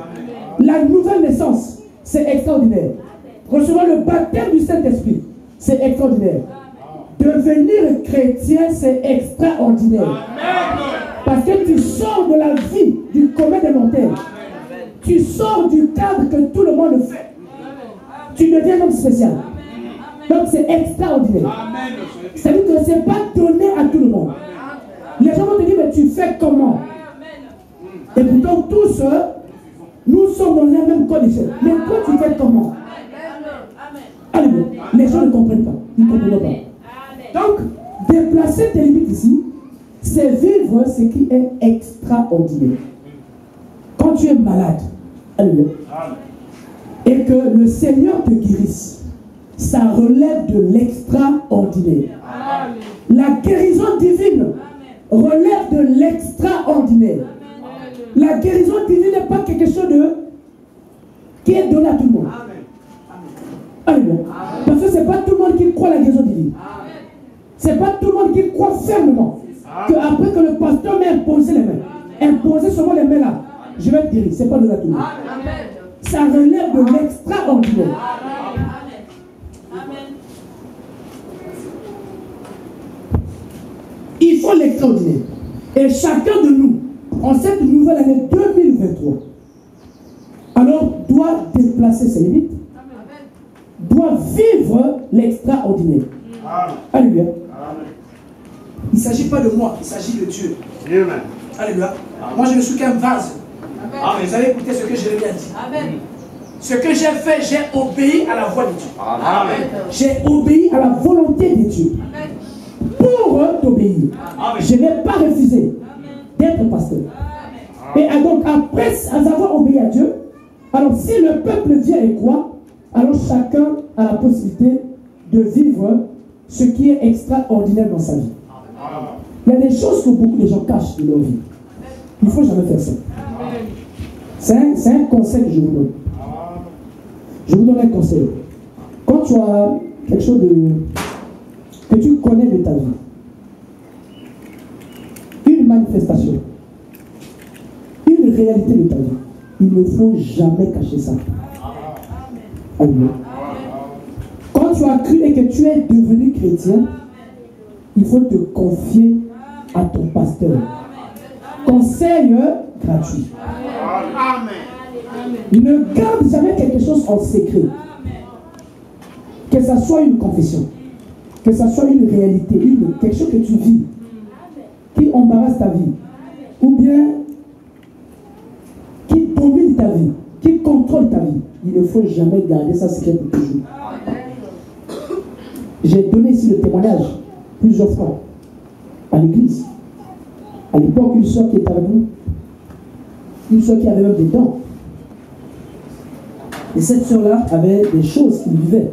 La nouvelle naissance, c'est extraordinaire. Recevoir le baptême du Saint-Esprit, c'est extraordinaire. Devenir chrétien, c'est extraordinaire. Parce que tu sors de la vie du commun des mortels. Tu sors du cadre que tout le monde fait. Tu deviens un homme spécial. Donc c'est extraordinaire. C'est-à-dire que ce n'est pas donné à tout le monde. Les gens vont te dire, mais tu fais comment? Et pourtant, tous, nous sommes dans la même condition. Mais toi, tu fais comment? Alléluia. Les gens ne comprennent pas. Ils ne comprennent pas. Donc, déplacer tes limites ici, c'est vivre ce qui est extraordinaire. Quand tu es malade, alléluia, et que le Seigneur te guérisse, ça relève de l'extraordinaire. La guérison divine relève de l'extraordinaire. La guérison divine n'est pas quelque chose qui est donné à tout le monde. Alléluia. Parce que ce n'est pas tout le monde qui croit la guérison divine. Ce n'est pas tout le monde qui croit fermement qu'après que le pasteur m'ait imposé les mains, imposé seulement les mains là, je vais te guérir. Ce n'est pas donné à tout le monde. Ça relève de l'extraordinaire. Il faut l'extraordinaire. Et chacun de nous, en cette nouvelle année 2023, alors doit déplacer ses limites, doit vivre l'extraordinaire. Alléluia. Il ne s'agit pas de moi, il s'agit de Dieu. Amen. Alléluia. Moi, je ne suis qu'un vase. Amen. Vous avez écouté ce que Jérémie a dit. Amen. Ce que j'ai fait, j'ai obéi à la voix de Dieu. Amen. J'ai obéi à la volonté de Dieu. Amen. Pour t'obéir. Je n'ai pas refusé d'être pasteur. Amen. Et donc, après avoir obéi à Dieu, alors si le peuple vient et croit, alors chacun a la possibilité de vivre ce qui est extraordinaire dans sa vie. Il y a des choses que beaucoup de gens cachent de leur vie. Il ne faut jamais faire ça. C'est un conseil que je vous donne. Je vous donne un conseil. Quand tu as quelque chose que tu connais de ta vie, une manifestation, une réalité de ta vie, il ne faut jamais cacher ça. Amen. Quand tu as cru et que tu es devenu chrétien, il faut te confier à ton pasteur. Conseil gratuit. Ne garde jamais quelque chose en secret. Que ça soit une confession, que ça soit une réalité, quelque chose que tu vis, qui embarrasse ta vie, ou bien qui domine ta vie, qui contrôle ta vie. Il ne faut jamais garder ça secret pour toujours. J'ai donné ici le témoignage plusieurs fois à l'église. À l'époque, une soeur qui était avec nous, une soeur qui avait même des dents. Et cette soeur-là avait des choses qu'il vivait,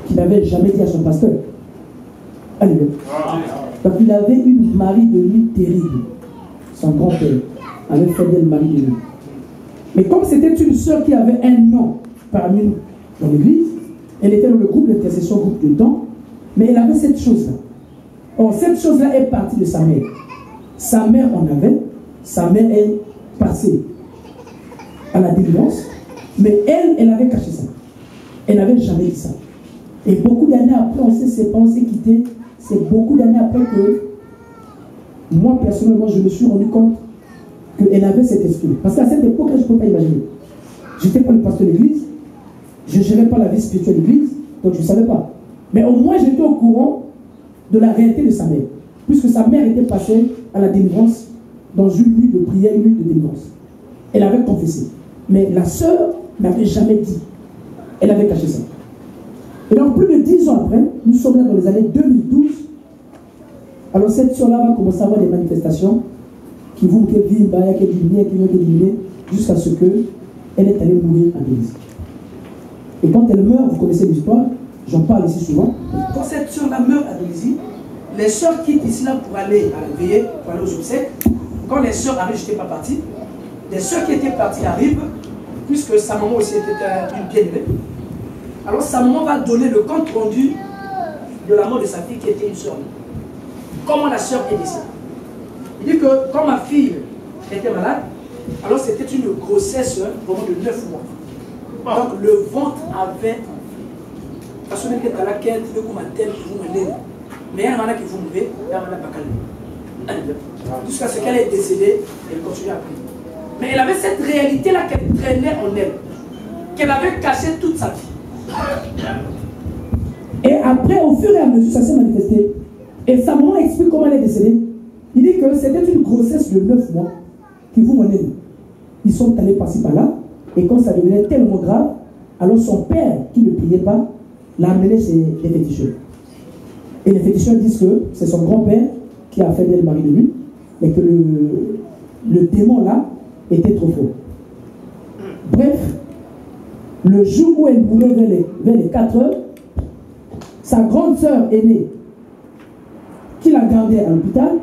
qu'il n'avait jamais dit à son pasteur. Alléluia. Donc il avait une mari de nuit terrible. Son grand-père avait fait d'elle mari de nuit. Mais comme c'était une soeur qui avait un nom parmi nous dans l'église, elle était dans le groupe d'intercession, groupe de dents, mais elle avait cette chose-là. Or, cette chose-là est partie de sa mère. Sa mère en avait, sa mère est passée à la délivrance, mais elle avait caché ça. Elle n'avait jamais dit ça. Et beaucoup d'années après, on s'est séparés, on s'est quittés. C'est beaucoup d'années après que moi, personnellement, je me suis rendu compte qu'elle avait cet esprit. Parce qu'à cette époque, je ne peux pas imaginer. Je n'étais pas le pasteur de l'église, je ne gérais pas la vie spirituelle de l'église, donc je ne savais pas. Mais au moins, j'étais au courant de la réalité de sa mère. Puisque sa mère était passée à la délivrance dans une nuit de prière, une nuit de délivrance. Elle avait confessé. Mais la sœur n'avait jamais dit. Elle avait caché ça. Et donc, plus de 10 ans après, nous sommes là dans les années 2012. Alors, cette sœur-là va commencer à avoir des manifestations qui vont éliminer jusqu'à ce qu'elle est allée mourir à l'église. Et quand elle meurt, vous connaissez l'histoire, j'en parle ici souvent. Quand cette sœur-là meurt à l'église, les sœurs quittent ici là pour aller à la veillée, pour aller aux obsèques. Quand les sœurs arrivent, je n'étais pas parti. Les sœurs qui étaient parties arrivent, puisque sa maman aussi était une bien-aimée. Alors sa maman va donner le compte rendu de la mort de sa fille qui était une sœur. Comment la sœur est décédée. Il dit que quand ma fille était malade, alors c'était une grossesse vraiment de 9 mois. Donc le ventre avait... Parce que c'était à laquelle tu veux comme un tel qui vous mener. Mais il y a un moment qui vous mourrez, il y a un moment qui vous jusqu'à ce qu'elle est décédée, elle continue à prier. Mais elle avait cette réalité-là qu'elle traînait en elle, qu'elle avait cachée toute sa vie. Et après, au fur et à mesure, ça s'est manifesté. Et sa maman explique comment elle est décédée. Il dit que c'était une grossesse de 9 mois. qui vous menez. Ils sont allés par-ci par-là, et quand ça devenait tellement grave, alors son père, qui ne priait pas, l'a amené chez les féticheurs. Et les féticheurs disent que c'est son grand-père qui a fait d'elle mari de lui, mais que le démon là était trop fort. Bref, le jour où elle mourait vers les 4 heures, sa grande sœur aînée, qui la gardait à l'hôpital,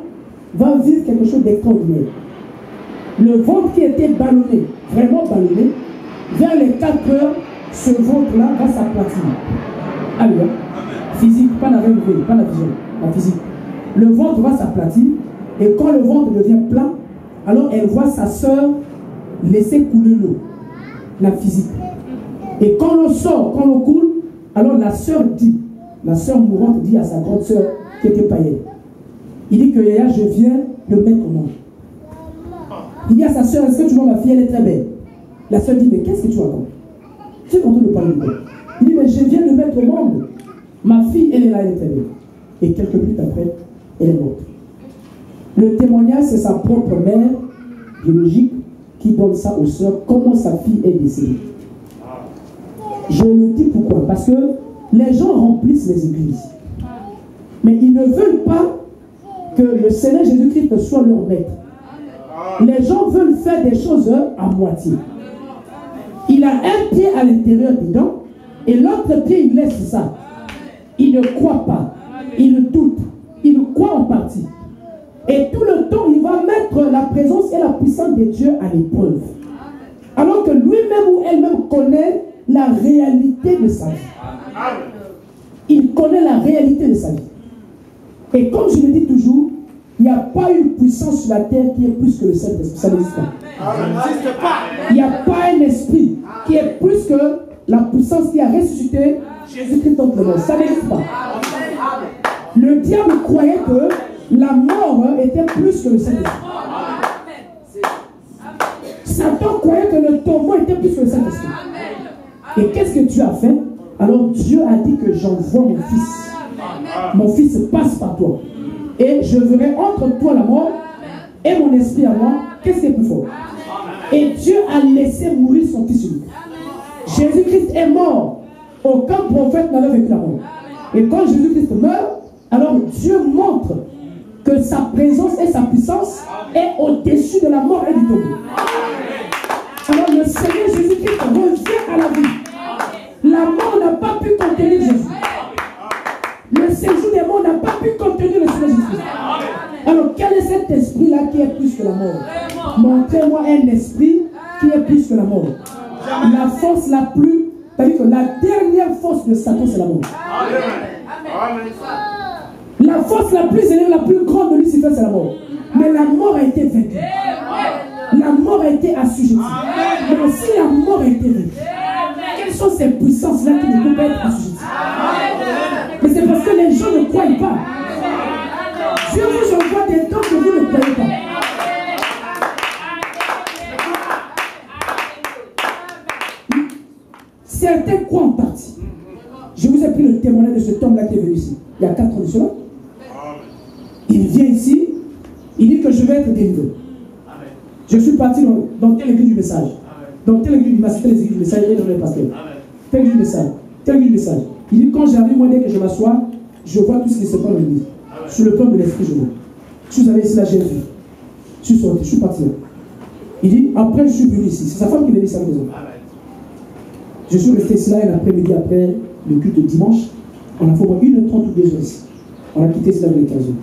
va vivre quelque chose d'extraordinaire. Le ventre qui était ballonné, vraiment ballonné, vers les 4 heures, ce ventre-là va s'aplatir. Alors, physique, pas la rêverie, pas la vision, la physique. Le ventre va s'aplatir, et quand le ventre devient plat, alors elle voit sa sœur laisser couler l'eau, la physique. Et quand l'eau sort, quand l'eau coule, alors la sœur mourante dit à sa grande sœur qui était païenne, il dit que Yaya, je viens de mettre au monde. Il dit à sa sœur, est-ce que tu vois ma fille, elle est très belle. La sœur dit, mais qu'est-ce que tu racontes? Tu es content de parler de quoi? Il dit, mais je viens de mettre au monde. Ma fille, elle est là, elle est très belle. Et quelques minutes après, elle est morte. Le témoignage, c'est sa propre mère biologique qui donne ça aux sœurs, comment sa fille est décédée. Je le dis pourquoi? Parce que les gens remplissent les églises. Mais ils ne veulent pas que le Seigneur Jésus-Christ soit leur maître. Les gens veulent faire des choses à moitié. Il a un pied à l'intérieur dedans et l'autre pied, il laisse ça. Il ne croit pas. Il doute. Il croit en partie. Et tout le temps, il va mettre la présence et la puissance de Dieu à l'épreuve. Alors que lui-même ou elle-même connaît la réalité de sa vie. Il connaît la réalité de sa vie. Et comme je le dis toujours, il n'y a pas une puissance sur la terre qui est plus que le Saint-Esprit. Ça n'existe pas. Il n'y a pas un esprit qui est plus que la puissance qui a ressuscité Jésus-Christ entre nous. Ça n'existe pas. Le diable croyait que la mort était plus que le Saint-Esprit. Satan croyait que le tombeau était plus que le Saint-Esprit. Et qu'est-ce que Dieu a fait? Alors Dieu a dit que j'envoie mon fils. Mon fils passe par toi. Et je verrai entre toi la mort et mon esprit à moi. Qu'est-ce qui est plus fort? Et Dieu a laissé mourir son fils unique. Jésus-Christ est mort. Aucun prophète n'avait vécu la mort. Et quand Jésus-Christ meurt, alors Dieu montre que sa présence et sa puissance est au-dessus de la mort et du tombeau. Alors le Seigneur Jésus-Christ revient à la vie. La mort n'a pas pu contenir Jésus. Le séjour des morts n'a pas pu contenir le Seigneur Jésus-Christ. Alors quel est cet esprit-là qui est plus que la mort? Montrez-moi un esprit qui est plus que la mort. La force la plus, c'est-à-dire que la dernière force de Satan, c'est la mort. La force la plus élevée, la plus grande de Lucifer, c'est la mort. Mais la mort a été vaincue. La mort a été assujettie. Mais si la mort a été vaincue, quelles sont ces puissances-là qui ne peuvent pas être assujetties? Mais c'est parce que les gens ne croient pas. Dieu vous envoie des temps que vous ne croyez pas. Certains croient en partie. Je vous ai pris le témoignage de cet homme-là qui est venu ici, il y a 4 ans de cela. Il vient ici, il dit que je vais être délivré. Je suis parti dans telle église du message. Dans telle église du message, telle église du message, et dans les pasteurs. Telle église du message, telle église du message. Il dit, quand j'arrive, moi, dès que je m'assois, je vois tout ce qui se passe dans l'église. Sur le plan de l'esprit, je vois. Je suis allé ici, là, j'ai vu. Je suis sorti, je suis parti là. Il dit, après, je suis venu ici. C'est sa femme qui venait ici à la maison. Je suis resté ici, là, et l'après-midi, après le culte de dimanche, on a fait 1h30 ou 2 heures ici. On a quitté cela avec 15 heures.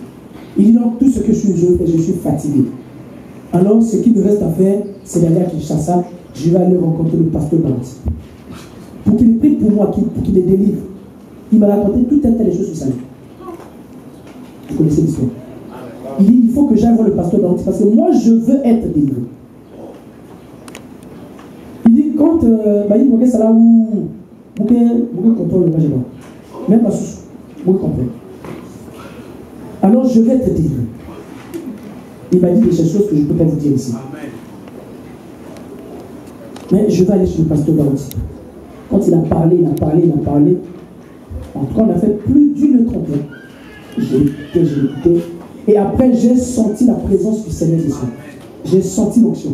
Il dit, donc, tout ce que je suis fatigué. Alors, ce qui me reste à faire, c'est d'aller à Kinshasa. Je vais aller rencontrer le pasteur Baranti. Pour qu'il prie pour moi, pour qu'il me délivre. Il m'a raconté tout un tas de choses sur sa vie. Vous connaissez l'histoire. Il dit, il faut que j'aille voir le pasteur Baranti parce que moi, je veux être délivré. Il dit, quand il me dit, ça là où vous comprenez le magement. Même pas sous. Vous comprenez. Alors, je vais être délivré. Il m'a dit des choses que je ne peux pas vous dire ici. Mais je vais aller chez le pasteur Baranti. Quand il a parlé. En tout cas, on a fait plus d'1h30. J'ai écouté. Et après, j'ai senti la présence du Seigneur Jésus. j'ai senti l'onction.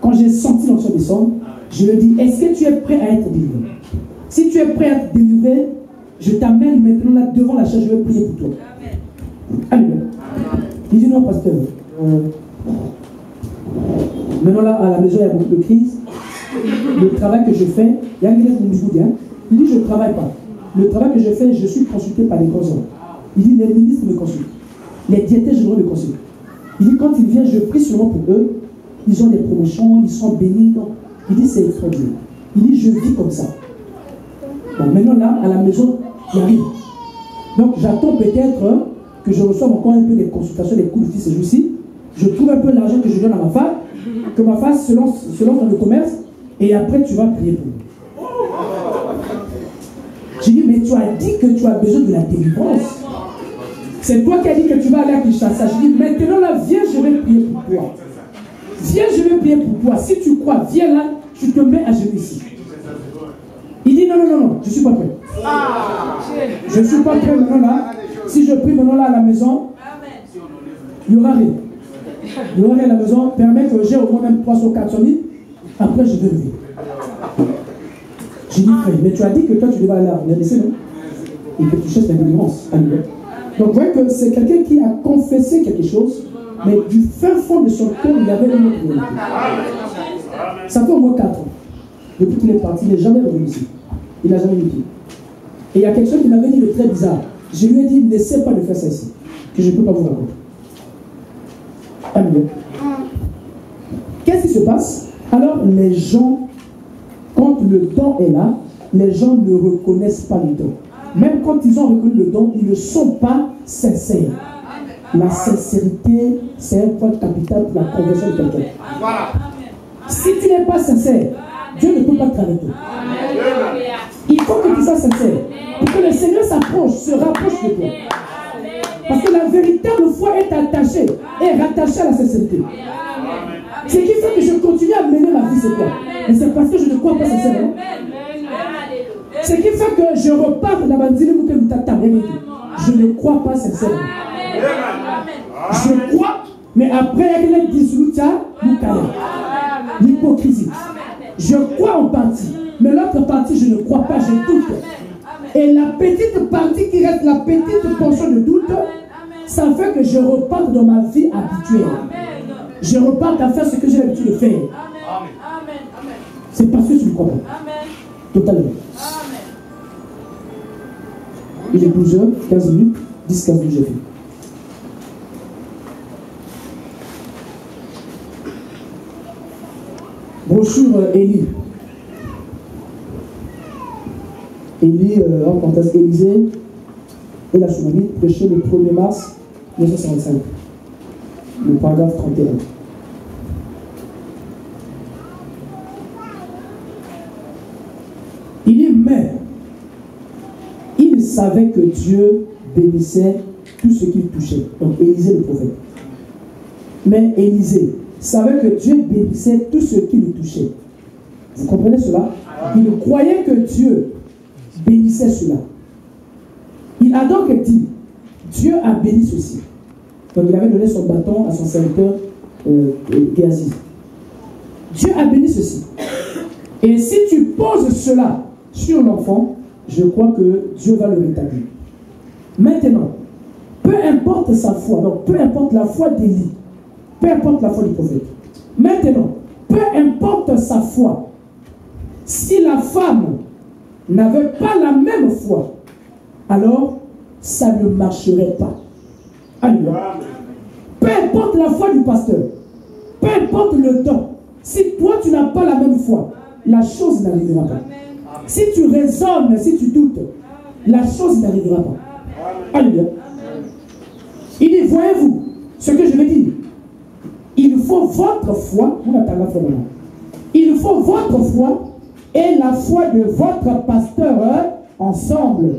Quand j'ai senti l'onction descendre, je lui dis, est-ce que tu es prêt à être délivré? Si tu es prêt à être délivré, je t'amène maintenant là devant la chaise, je vais prier pour toi. Alléluia. Il dit non, pasteur. Maintenant là, à la maison, il y a beaucoup de crises. Le travail que je fais, il y a un élève qui me dit, il dit, je ne travaille pas. Le travail que je fais, je suis consulté par les grands hommes. Il dit, les ministres me consultent. Les directeurs généraux me consultent. Il dit, quand ils viennent, je prie seulement pour eux. Ils ont des promotions, ils sont bénis. Donc, il dit, c'est extraordinaire. Il dit, je vis comme ça. Bon, maintenant là, à la maison, il arrive. Donc, j'attends peut-être que je reçoive encore un peu des consultations, des coups de fil ces jours-ci. Je trouve un peu l'argent que je donne à ma femme, que ma femme se lance dans le commerce, et après, tu vas prier pour moi. J'ai dit, mais tu as dit que tu as besoin de la délivrance. C'est toi qui as dit que tu vas aller à Kinshasa. J'ai dit, maintenant là, viens, je vais prier pour toi. Viens, je vais prier pour toi. Si tu crois, viens là, tu te mets à genoux ici. Il dit, non, non, non, non, je ne suis pas prêt. Je ne suis pas prêt maintenant là. Si je prie maintenant là à la maison, il n'y aura rien. Il n'y aura rien à la maison. Permet que j'ai au moins même 300 ou 400 000. Après, je vais lever. J'ai dit, frère, mais tu as dit que toi, tu devais aller à l'UNDC, non? Et que tu cherches la délivrance. Alléluia. Donc, vous voyez que c'est quelqu'un qui a confessé quelque chose, mais du fin fond de son cœur, il y avait une autre vérité. Ça fait au moins 4 ans. Depuis qu'il est parti, il n'est jamais revenu ici. Il n'a jamais mis pied. Et il y a quelque chose qui m'avait dit de très bizarre. Je lui ai dit, n'essaie pas de faire ça ici, que je ne peux pas vous raconter. Alléluia. Qu'est-ce qui se passe? Alors, les gens, quand le don est là, les gens ne reconnaissent pas le don. Même quand ils ont reconnu le don, ils ne sont pas sincères. La sincérité, c'est un point capital pour la conversion de quelqu'un. Si tu n'es pas sincère, Dieu ne peut pas travailler. Il faut que tu sois sincère. Pour que le Seigneur se rapproche de toi. Parce que la véritable foi est attachée, est rattachée à la sincérité. Ce qui fait que je continue à mener ma vie, c'est quoi? Mais c'est parce que je ne crois pas sincèrement. Ce qui fait que je repars de la bandine ou que je ne crois pas sincèrement. Je crois, mais après, il y a l'hypocrisie. Je crois en partie, mais l'autre partie, je ne crois pas, je doute. Et la petite partie qui reste, la petite portion de doute, ça fait que je repars dans ma vie habituelle. Je repars à faire ce que j'ai l'habitude de faire. C'est parce que tu ne crois pas. Totalement. Il est 12h, 15 minutes, 10-15 minutes, j'ai fait. Brochure Élie. Élie, en parenthèse, Élysée et la Soumanie, prêché le 1er mars 1955. Le paragraphe 31. Il dit, mais il savait que Dieu bénissait tout ce qu'il touchait. Donc Élisée le prophète. Mais Élisée savait que Dieu bénissait tout ce qui le touchait. Vous comprenez cela? Il croyait que Dieu bénissait cela. Il a donc dit, Dieu a béni ceci. Donc il avait donné son bâton à son serviteur Géasi. Dieu a béni ceci. Et si tu poses cela sur l'enfant, je crois que Dieu va le rétablir. Maintenant, peu importe sa foi, donc peu importe la foi d'Élie, peu importe la foi du prophète. Maintenant, peu importe sa foi, si la femme n'avait pas la même foi, alors ça ne marcherait pas. Alléluia. Peu importe la foi du pasteur, peu importe le don, si toi tu n'as pas la même foi, la chose n'arrivera pas. Si tu raisonnes, si tu doutes, la chose n'arrivera pas. Alléluia. Il dit, voyez-vous, ce que je veux dire, il faut votre foi, il faut votre foi et la foi de votre pasteur ensemble.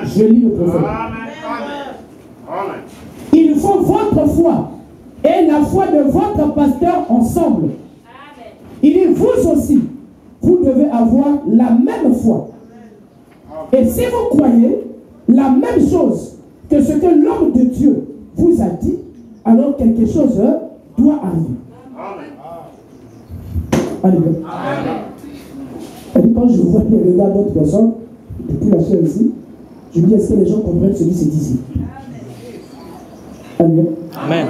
Je lis le prophète. Il faut votre foi et la foi de votre pasteur ensemble. Il dit, vous aussi, vous devez avoir la même foi. Et si vous croyez la même chose que ce que l'homme de Dieu vous a dit, alors quelque chose doit arriver. Alléluia. Et quand je vois les regards d'autres personnes, depuis la chair ici, je me dis, est-ce que les gens comprennent ce qui se dit ici? Alléluia.
Amen.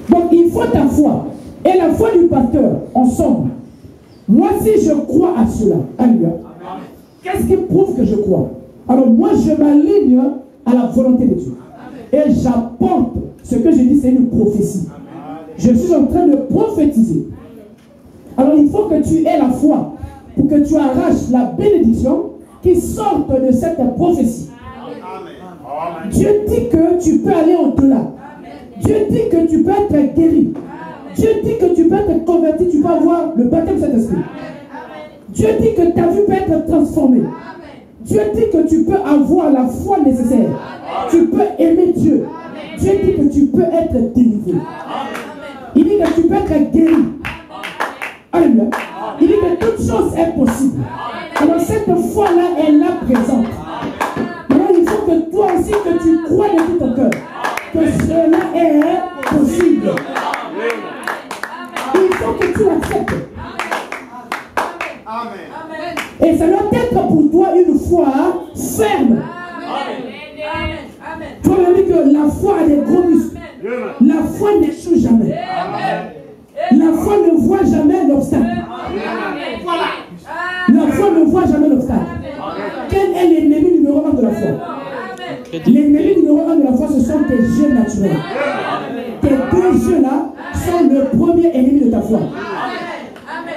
Donc il faut ta foi et la foi du pasteur ensemble. Moi si je crois à cela, alléluia. Qu'est-ce qui prouve que je crois? Alors moi je m'aligne à la volonté de Dieu. Et j'apporte ce que je dis, c'est une prophétie. Je suis en train de prophétiser. Alors il faut que tu aies la foi pour que tu arraches la bénédiction qui sorte de cette prophétie. Dieu dit que tu peux aller au-delà. Dieu dit que tu peux être guéri. Dieu dit que tu peux être converti, tu peux avoir le baptême de cet esprit. Dieu dit que ta vie peut être transformée. Dieu dit que tu peux avoir la foi nécessaire. Tu peux aimer Dieu. Dieu dit que tu peux être délivré. Il dit que tu peux être guéri. Alléluia. Il dit que toute chose est possible. Alors cette foi-là est là présente. Alors il faut que toi aussi que tu crois de tout ton cœur que cela est possible. Il faut que tu l'acceptes. Et ça doit être pour toi une foi ferme. Tu vois dit que la foi a des gros muscles. La foi n'échoue jamais. La foi ne voit jamais l'obstacle. La foi ne voit jamais l'obstacle. Quel est l'ennemi numéro 1 de la foi? L'ennemi numéro 1 de la foi, ce sont tes yeux naturels. Tes deux yeux-là sont le premier ennemi de ta foi.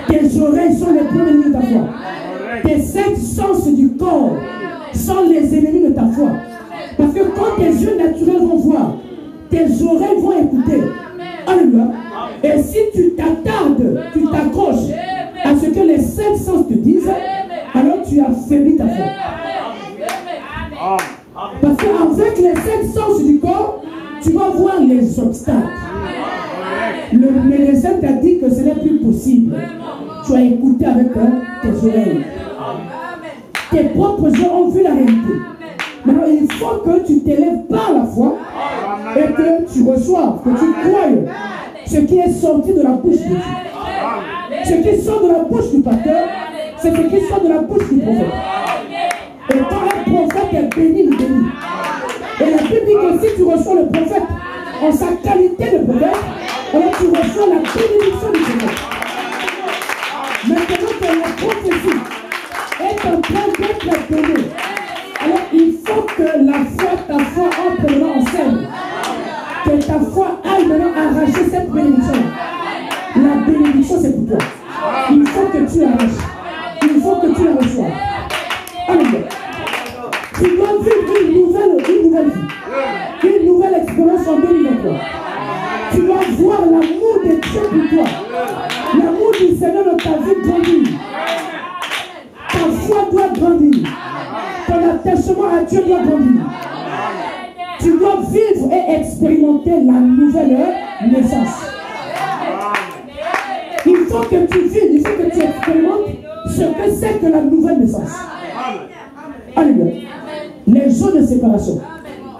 Tes oreilles sont les premiers ennemis de ta foi. Tes 5 sens du corps sont les ennemis de ta foi. Parce que quand tes yeux naturels vont voir, tes oreilles vont écouter. Alléluia. Et si tu t'attardes, tu t'accroches à ce que les 5 sens te disent, alors tu affaiblis ta foi. Parce qu'avec les 5 sens du corps, tu vas voir les obstacles. Le médecin t'a dit que ce n'est plus possible. Tu as écouté avec tes oreilles. Tes propres yeux ont vu la réalité. Maintenant, il faut que tu t'élèves par la foi et que tu reçoives, que tu croies ce qui est sorti de la bouche de Dieu. Ce qui sort de la bouche du pasteur, c'est ce qui sort de la bouche du prophète. Et quand un prophète est béni, il bénit. Et la Bible dit que si tu reçois le prophète en sa qualité de prophète, alors tu reçois la bénédiction du prophète. Maintenant que la prophétie est en train d'être donnée, alors il faut que ta foi entre maintenant en scène. Que ta foi aille maintenant arracher cette bénédiction. La bénédiction c'est pour toi. Il faut que tu l'arraches. Il faut que tu la reçoives. Alléluia. Tu dois vivre une nouvelle vie. Une nouvelle expérience en 2023. Tu dois voir l'amour de Dieu pour toi. L'amour du Seigneur dans ta vie grandir. Ta foi doit grandir. Ton attachement à Dieu doit grandir. Tu dois vivre et expérimenter la nouvelle naissance. Il faut que tu vives, il faut que tu expérimentes ce que c'est que la nouvelle naissance. Alléluia. Les zones de séparation.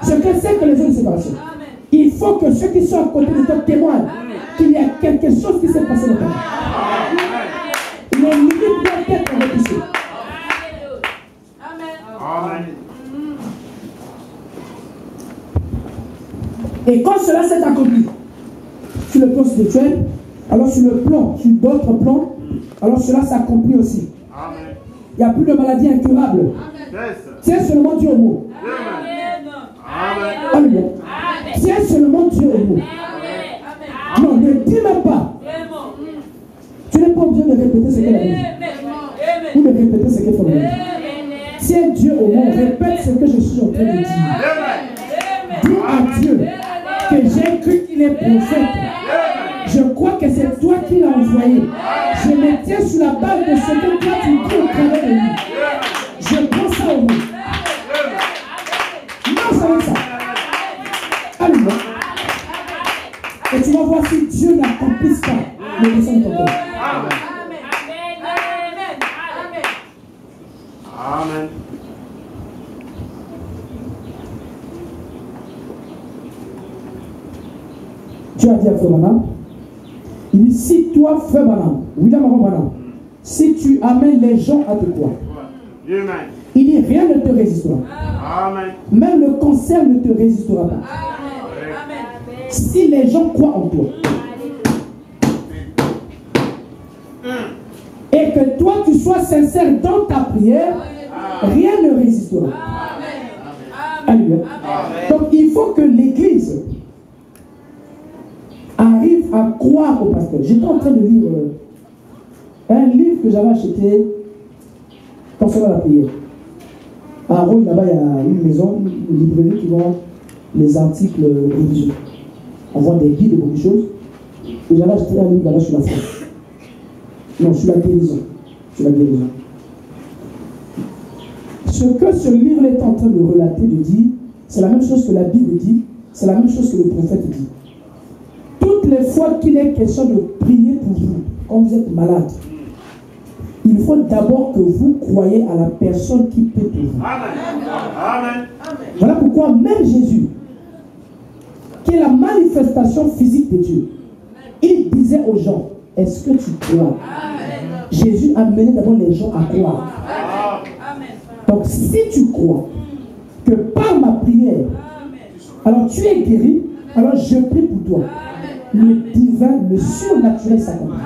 Ce que c'est que les zones de séparation. Il faut que ceux qui sont à côté de toi témoignent qu'il y a quelque chose qui s'est passé dans ta vie. Les limites doivent être repoussées. Amen. Et quand cela s'est accompli sur le plan spirituel, alors sur le plan, sur d'autres plans, alors cela s'accomplit aussi. Il n'y a plus de maladie incurable. Tiens seulement Dieu au mot. Alléluia. Tiens seulement Dieu au mot. Non, ne dis même pas. Tu n'es pas obligé de répéter ce qu'elle a dit. Ou de répéter ce qu'elle a dit. Tiens Dieu au mot. Répète ce que je suis en train de dire. Dis à Dieu que j'ai cru qu'il est prophète. Je crois que c'est toi qui l'as envoyé. Je me tiens sur la base de ce que toi tu dis au travers de lui. Je prends ça au mot. Marche avec ça. Alléluia. Et tu vas voir si Dieu n'accomplisse pas le dessein de ton cœur.
Amen.
Dieu a dit à Frère Branham, il dit, si toi, Frère Branham, William Aaron Branham, si tu amènes les gens à te croire, il dit, rien ne te résistera. Amen. Même le cancer ne te résistera pas. Amen. Si les gens croient en toi, et que toi tu sois sincère dans ta prière, rien ne résistera. Alléluia. Donc il faut que l'Église arrive à croire au pasteur. J'étais en train de lire un livre que j'avais acheté concernant la prière. À Rouen, là-bas, il y a une maison, une librairie qui vend les articles religieux. On vend des guides et beaucoup de choses. Et j'avais acheté un livre là-bas sur la foi. Non, sur la guérison. Sur la guérison. Ce que ce livre est en train de relater, de dire, c'est la même chose que la Bible dit, c'est la même chose que le prophète dit. Toutes les fois qu'il est question de prier pour vous, quand vous êtes malade, il faut d'abord que vous croyez à la personne qui peut pour vous. Amen. Voilà pourquoi même Jésus, qui est la manifestation physique de Dieu, il disait aux gens, est-ce que tu crois? Amen. Jésus a mené d'abord les gens à croire. Amen. Donc si tu crois que par ma prière, alors tu es guéri, alors je prie pour toi. Amen. Le divin, le surnaturel s'accomplit.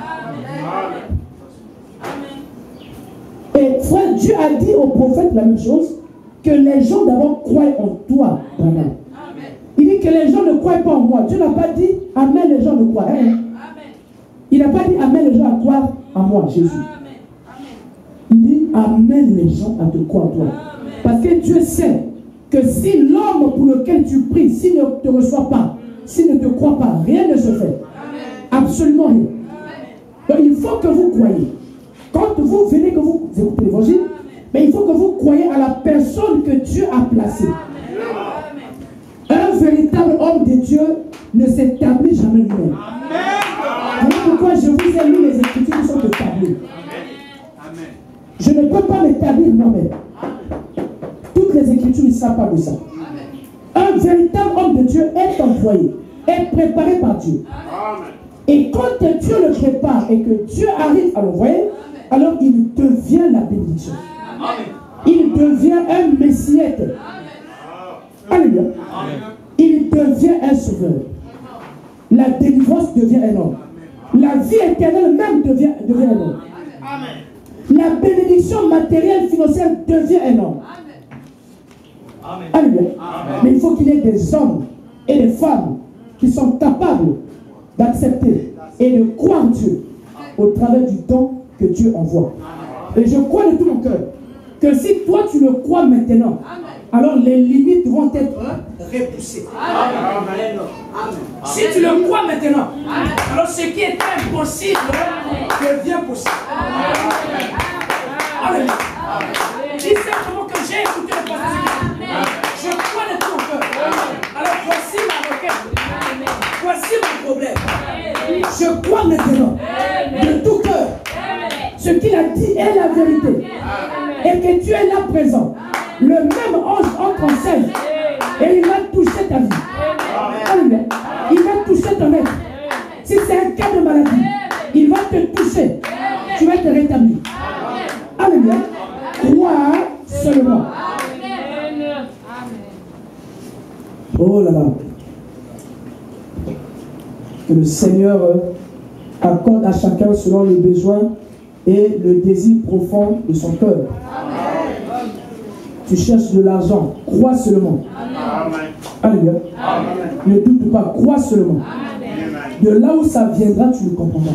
Et frère, Dieu a dit au prophète la même chose, que les gens d'abord croient en toi. Amen. Il dit que les gens ne croient pas en moi. Dieu n'a pas dit amène les gens de croire. Hein? Il n'a pas dit amène les gens à croire en moi, Jésus. Il dit amène les gens à te croire en toi. Parce que Dieu sait que si l'homme pour lequel tu pries, s'il ne te reçoit pas, s'il ne te croit pas, rien ne se fait. Absolument rien. Donc il faut que vous croyez. Quand vous venez, que vous écoutez l'évangile, mais il faut que vous croyez à la personne que Dieu a placée. Un véritable homme de Dieu ne s'établit jamais lui-même. Voilà pourquoi je vous ai lu les Écritures qui sont établies. Je ne peux pas m'établir moi-même. Toutes les Écritures ne savent pas de ça. Un véritable homme de Dieu est envoyé, est préparé par Dieu. Et quand Dieu le prépare et que Dieu arrive à l'envoyer, alors il devient la bénédiction. Il devient un messiette. Alléluia. Il devient un sauveur. La délivrance devient un homme. La vie éternelle même devient un homme. La bénédiction matérielle, financière devient un homme. Alléluia. Mais il faut qu'il y ait des hommes et des femmes qui sont capables d'accepter et de croire Dieu au travers du don que Dieu envoie. Et je crois de tout mon cœur que si toi tu le crois maintenant, alors les limites vont être repoussées. Amen. Si tu le crois maintenant, alors ce qui est impossible devient possible. Amen. Dis simplement que j'ai écouté le pasteur. Je crois de tout mon cœur. Alors voici ma requête. Voici mon problème. Je crois maintenant de tout cœur. Ce qu'il a dit est la vérité. Et que tu es là présent. Le même ange entre en scène. Et il va toucher ta vie. Alléluia. Il va toucher ton être. Si c'est un cas de maladie, il va te toucher. Tu vas te rétablir. Alléluia. Crois seulement. Oh là là. Que le Seigneur accorde à chacun selon le besoin et le désir profond de son cœur. Tu cherches de l'argent, crois seulement. Alléluia. Ne doute pas, crois seulement. De là où ça viendra, tu le comprendras.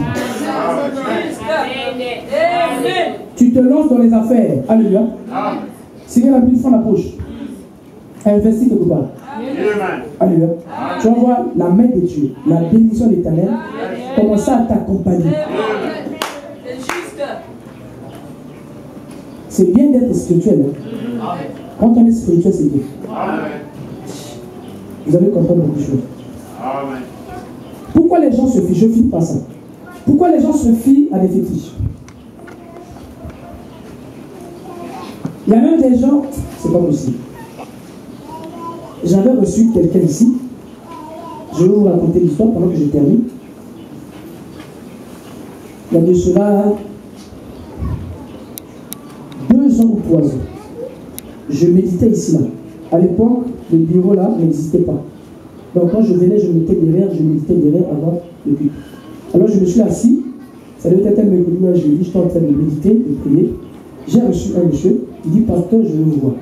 Tu te lances dans les affaires. Alléluia. Seigneur a mis le fond de la poche. Investis quelque part. Alléluia. Tu vas voir la main de Dieu, la bénédiction de l'Éternel commencer à t'accompagner. C'est bien d'être spirituel. Hein? Quand on est spirituel, c'est bien. Vous allez comprendre beaucoup de choses. Pourquoi les gens se fient? Je finis par ça. Pourquoi les gens se fient à des fétiches? Il y a même des gens, c'est pas possible. J'avais reçu quelqu'un ici. Je vais vous raconter l'histoire pendant que je termine. Il y a de cela 2 ans ou 3 ans. Je méditais ici là. À l'époque, le bureau là n'existait pas. Donc quand je venais, je mettais derrière, je méditais derrière avant le culte. Alors je me suis assis. Ça devait être un mercredi, moi je dis, j'étais en train de méditer, de prier. J'ai reçu un monsieur, il dit, pasteur, je veux vous voir.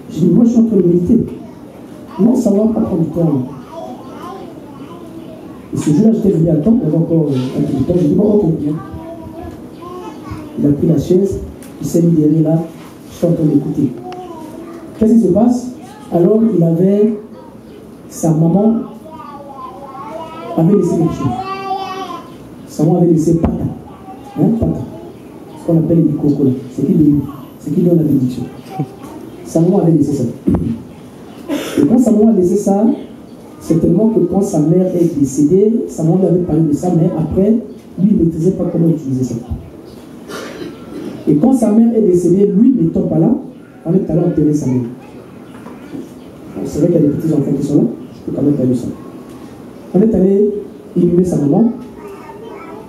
J'ai dit, moi je suis en train de méditer. Non, ça ne va pas prendre du temps. Et ce jour-là, j'étais venu à temps, il y avait encore un peu de temps. J'ai dit, bon, ok, bien. Il a pris la chaise, il s'est mis derrière là, je suis en train d'écouter. Qu'est-ce qui se passe? Alors, il avait, sa maman avait laissé quelque chose. Sa maman avait laissé pata. Hein, pata. Ce qu'on appelle les coco là. C'est qui donne la bénédiction. Sa maman avait laissé ça. Et quand sa maman a laissé ça, c'est tellement que quand sa mère est décédée, sa maman lui avait parlé de ça, mais après, lui, il ne maîtrisait pas comment utiliser ça. Et quand sa mère est décédée, lui n'étant pas là, on est allé enterrer sa mère. C'est vrai qu'il y a des petits enfants qui sont là, je peux quand même parler de ça. On est allé inhumer sa maman,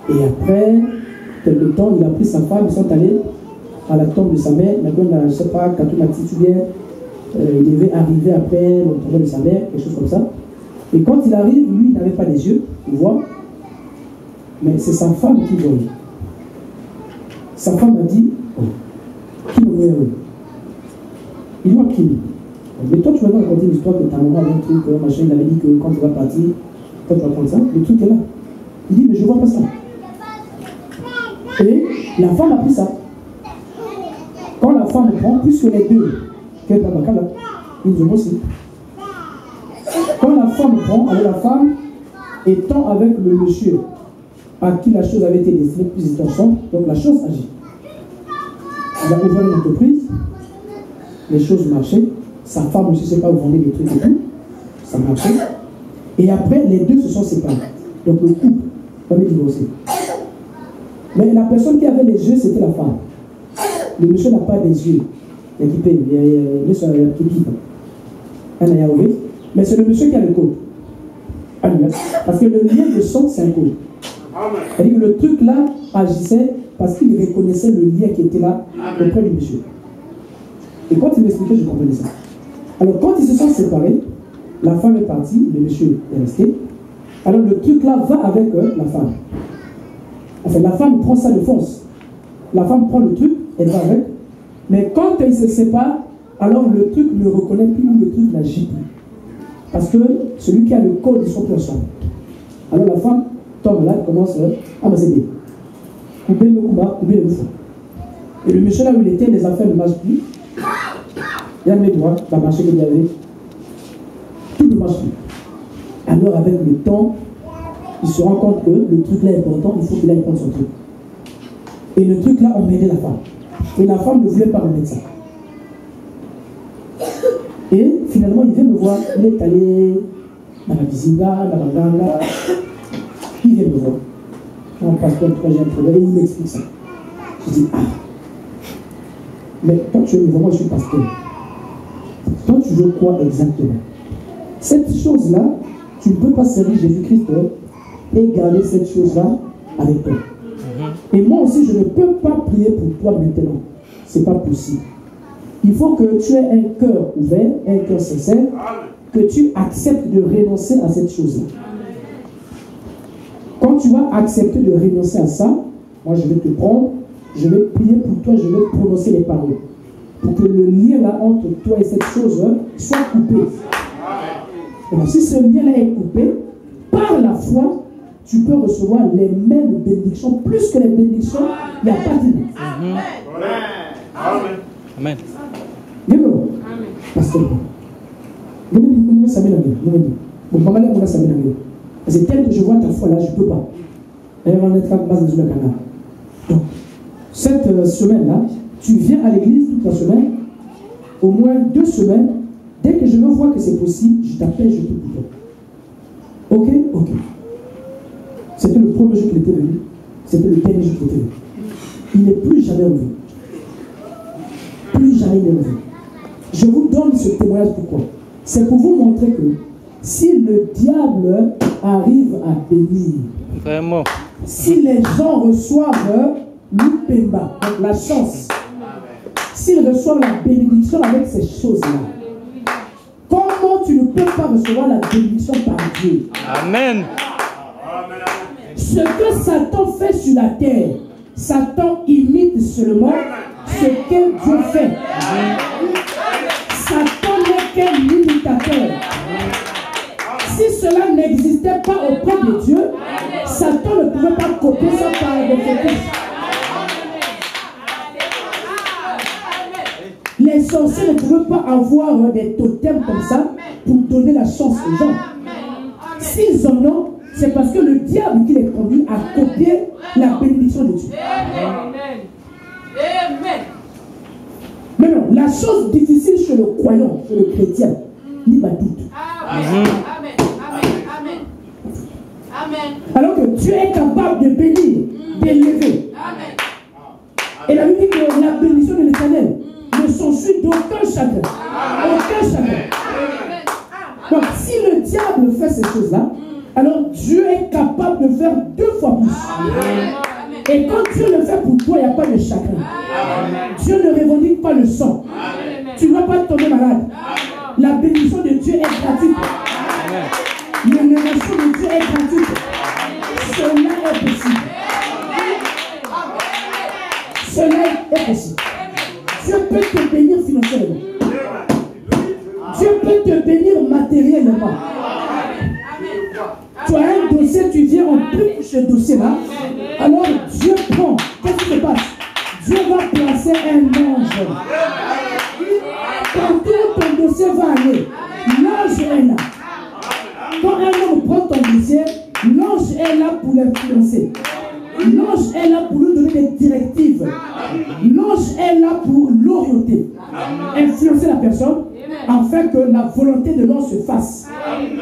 et après, quelque temps, il a pris sa femme, ils sont allés à la tombe de sa mère. Maintenant, je ne sais pas, quand on a titubé, il devait arriver après le tombeau de sa mère, quelque chose comme ça. Et quand il arrive, lui, il n'avait pas les yeux, il voit, mais c'est sa femme qui voyait. Sa femme a dit, oh, qui me voyait? Il voit qui? Mais toi, tu m'avais raconté l'histoire que ta maman avait un truc, machin, il avait dit que quand tu vas partir, quand tu vas prendre ça, le truc est là. Il dit, mais je ne vois pas ça. Et la femme a pris ça. Quand la femme prend, puisque les deux, qu'elle est là, ils ont aussi. Quand la femme prend, alors la femme étant avec le monsieur à qui la chose avait été destinée, plus ils étaient ensemble, donc la chose agit. Il a ouvert une entreprise, les choses marchaient, sa femme aussi ne sait pas où vendre des trucs et tout, ça marchait. Et après, les deux se sont séparés. Donc le couple avait divorcé. Mais la personne qui avait les yeux, c'était la femme. Le monsieur n'a pas des yeux. Il y a qui paye, il y a qui pipe. Mais c'est le monsieur qui a le code. Parce que le lien de sang, c'est un code. C'est-à-dire que le truc là agissait parce qu'il reconnaissait le lien qui était là auprès du monsieur. Et quand il m'expliquait, je comprenais ça. Alors quand ils se sont séparés, la femme est partie, le monsieur est resté. Alors le truc là va avec la femme. Enfin, la femme prend ça de force. La femme prend le truc, elle va avec. Mais quand ils se séparent, alors le truc ne reconnaît plus, le truc n'agit plus. Parce que celui qui a le code, ils sont plus ensemble. Alors la femme tombe là, commence à m'aider. Couper le combat, couper le fou. Et le monsieur là où il était, les affaires ne marchent plus. Il y a mes droits, la marché qu'il y avait. Tout ne marche plus. Alors avec le temps, il se rend compte que le truc là est important, il faut qu'il aille prendre son truc. Et le truc là, on m'aidait la femme. Et la femme ne voulait pas remettre ça. Et finalement, il vient me voir, il est allé dans la Bizinga, dans la Ganga. Il vient me voir. On passe comme j'ai un problème, et il m'explique ça. Je dis, ah. Mais quand tu veux me voir, moi je suis pasteur. Toi, tu veux quoi exactement? Cette chose-là, tu ne peux pas servir Jésus-Christ et garder cette chose-là avec toi. Et moi aussi, je ne peux pas prier pour toi maintenant. Ce n'est pas possible. Il faut que tu aies un cœur ouvert, un cœur sincère, que tu acceptes de renoncer à cette chose-là. Quand tu vas accepter de renoncer à ça, moi je vais te prendre, je vais prier pour toi, je vais prononcer les paroles. Pour que le lien là entre toi et cette chose soit coupé. Et donc, si ce lien-là est coupé, par la foi, tu peux recevoir les mêmes bénédictions, plus que les bénédictions, il n'y a pas de limite. Amen. Amen. Parce que c'est tel que je vois ta foi là, je ne peux pas. Donc, cette semaine-là, tu viens à l'église toute la semaine, au moins 2 semaines. Dès que je me vois que c'est possible, je t'appelle, je te pour toi. Ok? Ok. C'était le premier jour qu'il était venu. C'était le dernier jour qu'il était venu. Il n'est plus jamais revenu. Plus jamais il est revenu. Je vous donne ce témoignage pourquoi? C'est pour vous montrer que si le diable arrive à bénir,
Vraiment.
si les gens reçoivent l'upemba, donc la chance, s'ils reçoivent la bénédiction avec ces choses-là, comment tu ne peux pas recevoir la bénédiction par Dieu?
Amen.
Ce que Satan fait sur la terre, Satan imite seulement ce que Dieu fait. Satan n'est qu'un imitateur. Si cela n'existait pas auprès de Dieu, Satan ne pouvait pas copier ça par des fétiches. Les sorciers ne pouvaient pas avoir des totems comme ça pour donner la chance aux gens. S'ils en ont, c'est parce que le diable qui les conduit a copié la bénédiction de Dieu. Maintenant, la chose difficile chez le croyant, chez le chrétien, il va doute. Alors que Dieu est capable de bénir, d'élever. Et la Bible dit que la bénédiction de l'Éternel ne s'ensuit d'aucun chagrin. Aucun chagrin. Donc, si le diable fait ces choses-là, alors Dieu est capable de faire 2 fois plus. Et quand Dieu le fait pour toi, il n'y a pas de chagrin. Dieu ne revendique pas le sang. Tu ne vas pas tomber malade. La bénédiction de Dieu est gratuite. L'élévation de Dieu est gratuite. Cela est possible. Cela est possible. Dieu peut te bénir financièrement. Dieu peut te bénir matériellement. Tu as un dossier, tu viens en plus de ce dossier-là. Alors Dieu prend. Qu'est-ce qui se passe? Dieu va placer un ange. Quand ton dossier va aller, l'ange est là. Quand un homme prend ton dossier, l'ange est là pour l'influencer. L'ange est là pour lui donner des directives. L'ange est là pour l'orienter. Influencer la personne afin que la volonté de l'ange se fasse.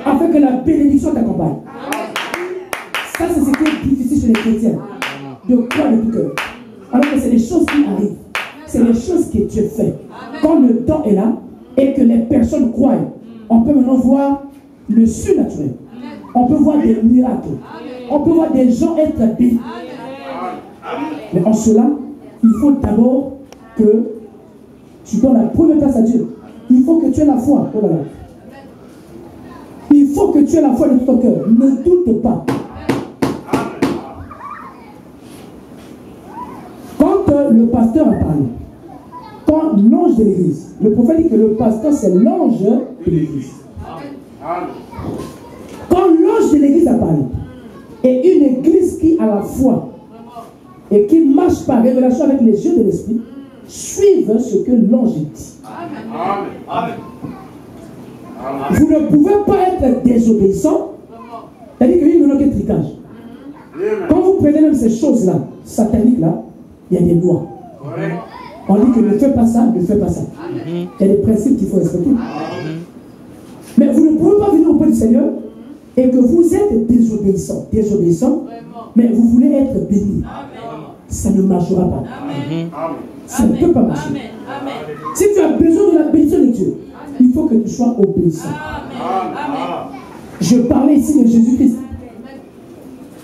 Afin que la bénédiction t'accompagne. Ça, c'est ce qui est difficile chez les chrétiens. De croire de tout cœur. Alors que c'est des choses qui arrivent. C'est des choses que Dieu fait. Quand le temps est là et que les personnes croient, on peut maintenant voir le surnaturel. On peut voir des miracles. On peut voir des gens être bénis. Mais en cela, il faut d'abord que tu donnes la première place à Dieu. Il faut que tu aies la foi. Oh là là. Il faut que tu aies la foi de tout ton cœur. Ne doute pas. Quand le pasteur a parlé, quand l'ange de l'église, le prophète dit que le pasteur c'est l'ange de l'église. Quand l'ange de l'église a parlé, et une église qui a la foi et qui marche par révélation avec les yeux de l'esprit, suivent ce que l'ange dit. Vous ne pouvez pas être désobéissant, c'est-à-dire qu'il y a un tricage. Quand vous prenez même ces choses-là, sataniques-là, il y a des lois. On dit que ne fais pas ça, ne fais pas ça. Il y a des principes qu'il faut respecter. Mais vous ne pouvez pas venir auprès du Seigneur et que vous êtes désobéissant, mais vous voulez être béni. Ça ne marchera pas. Ça ne peut pas marcher. Si tu as besoin de la bénédiction de Dieu, il faut que tu sois obéissant. Je parlais ici de Jésus-Christ.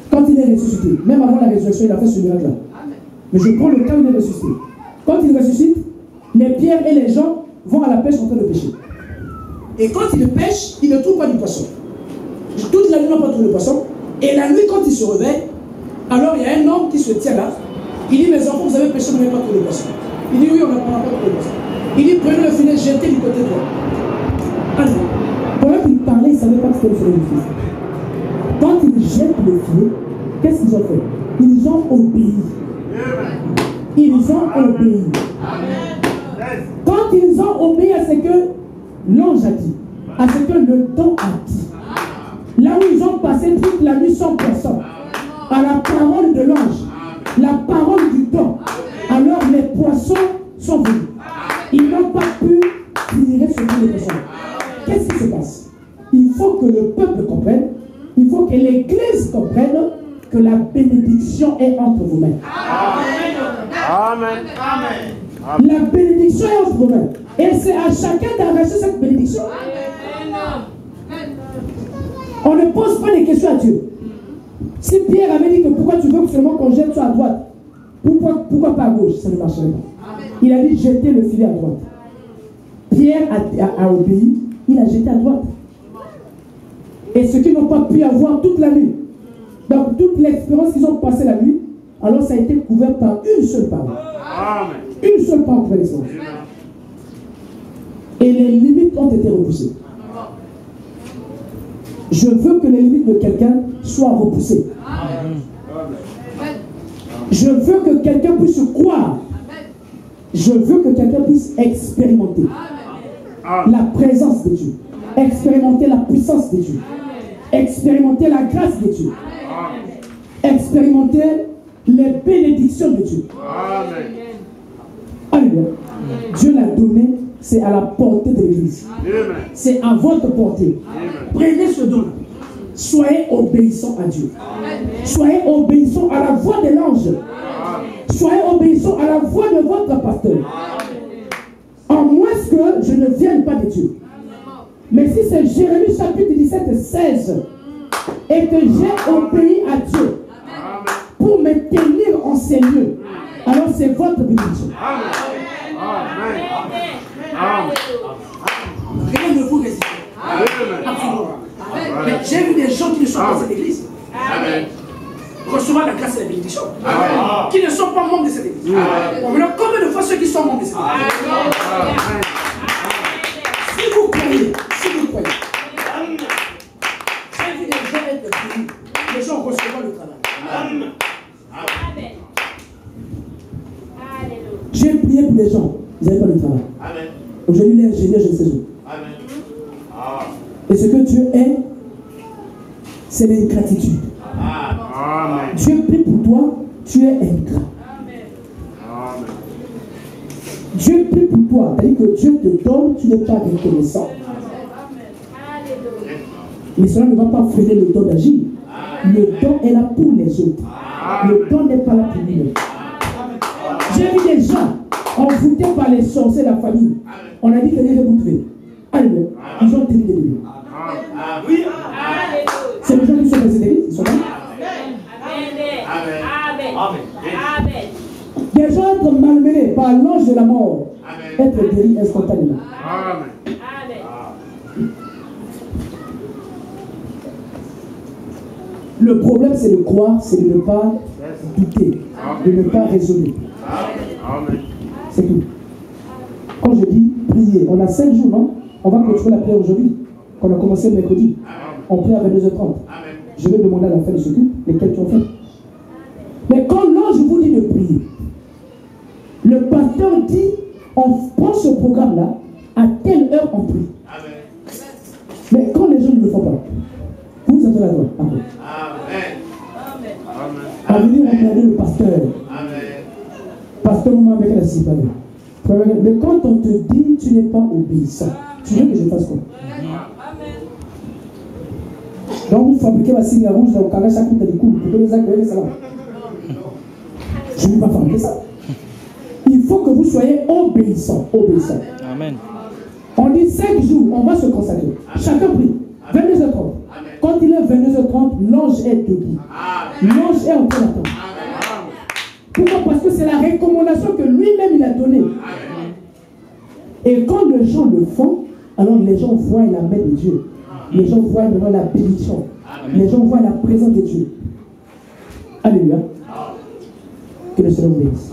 Quand il est ressuscité, même avant la résurrection, il a fait ce miracle-là. Mais je prends le cas où il est ressuscité. Quand il ressuscite, les pierres et les gens vont à la pêche en train de pêcher. Et quand ils pêchent, ils ne trouvent pas du poisson. Toute la nuit, on n'a pas trouvé de poisson. Et la nuit, quand ils se réveillent, alors il y a un homme qui se tient là. Il dit, mes enfants, vous avez pêché, vous n'avez pas trouvé de poisson. Il dit, oui, on n'a pas trouvé de poisson. Il dit, prenez le filet, jetez du côté droit. Alors, pendant qu'il parlait, il ne savait pas que c'était le filet du fils. Quand ils jettent le filet, qu'est-ce qu'ils ont fait? Ils ont obéi. Ils ont obéi. Quand ils ont obéi à ce que l'ange a dit, à ce que le temps a dit, là où ils ont passé toute la nuit sans personne, à la parole de l'ange, la parole du temps, alors les poissons sont venus. Ils n'ont pas pu tirer sur les poissons. Qu'est-ce qui se passe? Il faut que le peuple comprenne, il faut que l'Église comprenne que la bénédiction est entre vos mains. Amen. Amen. La bénédiction est entre vos mains. Et c'est à chacun d'arracher cette bénédiction. On ne pose pas les questions à Dieu. Si Pierre avait dit que pourquoi tu veux seulement qu'on jette sur à droite, pourquoi pas à gauche, ça ne marcherait pas. Il a dit jeter le filet à droite. Pierre a obéi, il a jeté à droite. Et ceux qui n'ont pas pu avoir toute la nuit, donc toute l'expérience qu'ils ont passée la nuit, alors ça a été couvert par une seule parole. Amen. Une seule parole pour l'expérience. Et les limites ont été repoussées. Je veux que les limites de quelqu'un soient repoussées. Amen. Je veux que quelqu'un puisse croire. Je veux que quelqu'un puisse expérimenter la présence de Dieu. Expérimenter la puissance de Dieu. Expérimenter la grâce de Dieu. Expérimenter les bénédictions de Dieu. Alléluia. Dieu l'a donné, c'est à la portée de l'Église. C'est à votre portée. Prenez ce don. Soyez obéissants à Dieu. Soyez obéissants à la voix de l'ange. Soyez obéissants à la voix de votre pasteur. En moins que je ne vienne pas de Dieu. Mais si c'est Jérémie chapitre 17, 16, et que j'ai obéi à Dieu pour me tenir en ces lieux, alors c'est votre bénédiction. Rien ne vous résiste. Absolument. Mais j'ai vu des gens qui ne sont pas dans cette église recevoir la grâce et la bénédiction, qui ne sont pas membres de cette église. Maintenant, combien de fois ceux qui sont membres de cette église? Si vous croyez, j'ai vu des gens être bénis, les gens recevoir le travail. J'ai prié pour les gens, ils n'avaient pas le travail. Aujourd'hui, les ingénieurs, je ne sais où. Et ce que Dieu est, c'est l'ingratitude. Dieu prie pour toi, tu es ingrat. Dieu prie pour toi, c'est-à-dire que Dieu te donne, tu n'es pas reconnaissant. Mais cela ne va pas freiner le don d'agir. Le don est là pour les autres. Le don n'est pas là pour lui-même. J'ai vu des gens envoûtés par les sorciers de la famille. On a dit que les vous tuer. Alléluia. Ils ont tenu des bébés. C'est les gens qui sont dans cette église. Ils sont là. Des gens être malmenés par l'ange de la mort. Être guéris instantanément. Le problème, c'est de croire, c'est de ne pas douter, de ne pas raisonner. C'est tout. Quand je dis prier, on a 5 jours, non? On va clôturer la prière aujourd'hui. Quand on a commencé le mercredi, on prie à 22h30. Je vais demander à la fin de s'occuper lesquels tu ont fait. Mais quand l'ange vous dit de prier, le pasteur dit, on prend ce programme-là, à telle heure on prie. Mais quand les gens ne le font pas, vous attendez la droite. À venir regarder le pasteur. Pasteur, moi, avec la citoyenne. Mais quand on te dit, tu n'es pas obéissant, tu veux que je fasse quoi? Donc vous fabriquez la signe rouge, donc quand chaque coup, tu as des coups, vous pouvez les accueillir, ça va. Je ne vais pas fabriquer ça. Il faut que vous soyez obéissants. Obéissants. Amen. On dit 5 jours, on va se consacrer. Chacun prie. 22h30. Quand il est 22h30, l'ange est debout. L'ange est en train d'attendre. Pourquoi? Parce que c'est la recommandation que lui-même il a donnée. Et quand les gens le font, alors les gens voient la main de Dieu. Les gens voient maintenant la bénédiction. Les gens voient la présence de Dieu. Alléluia. Que le Seigneur vous bénisse.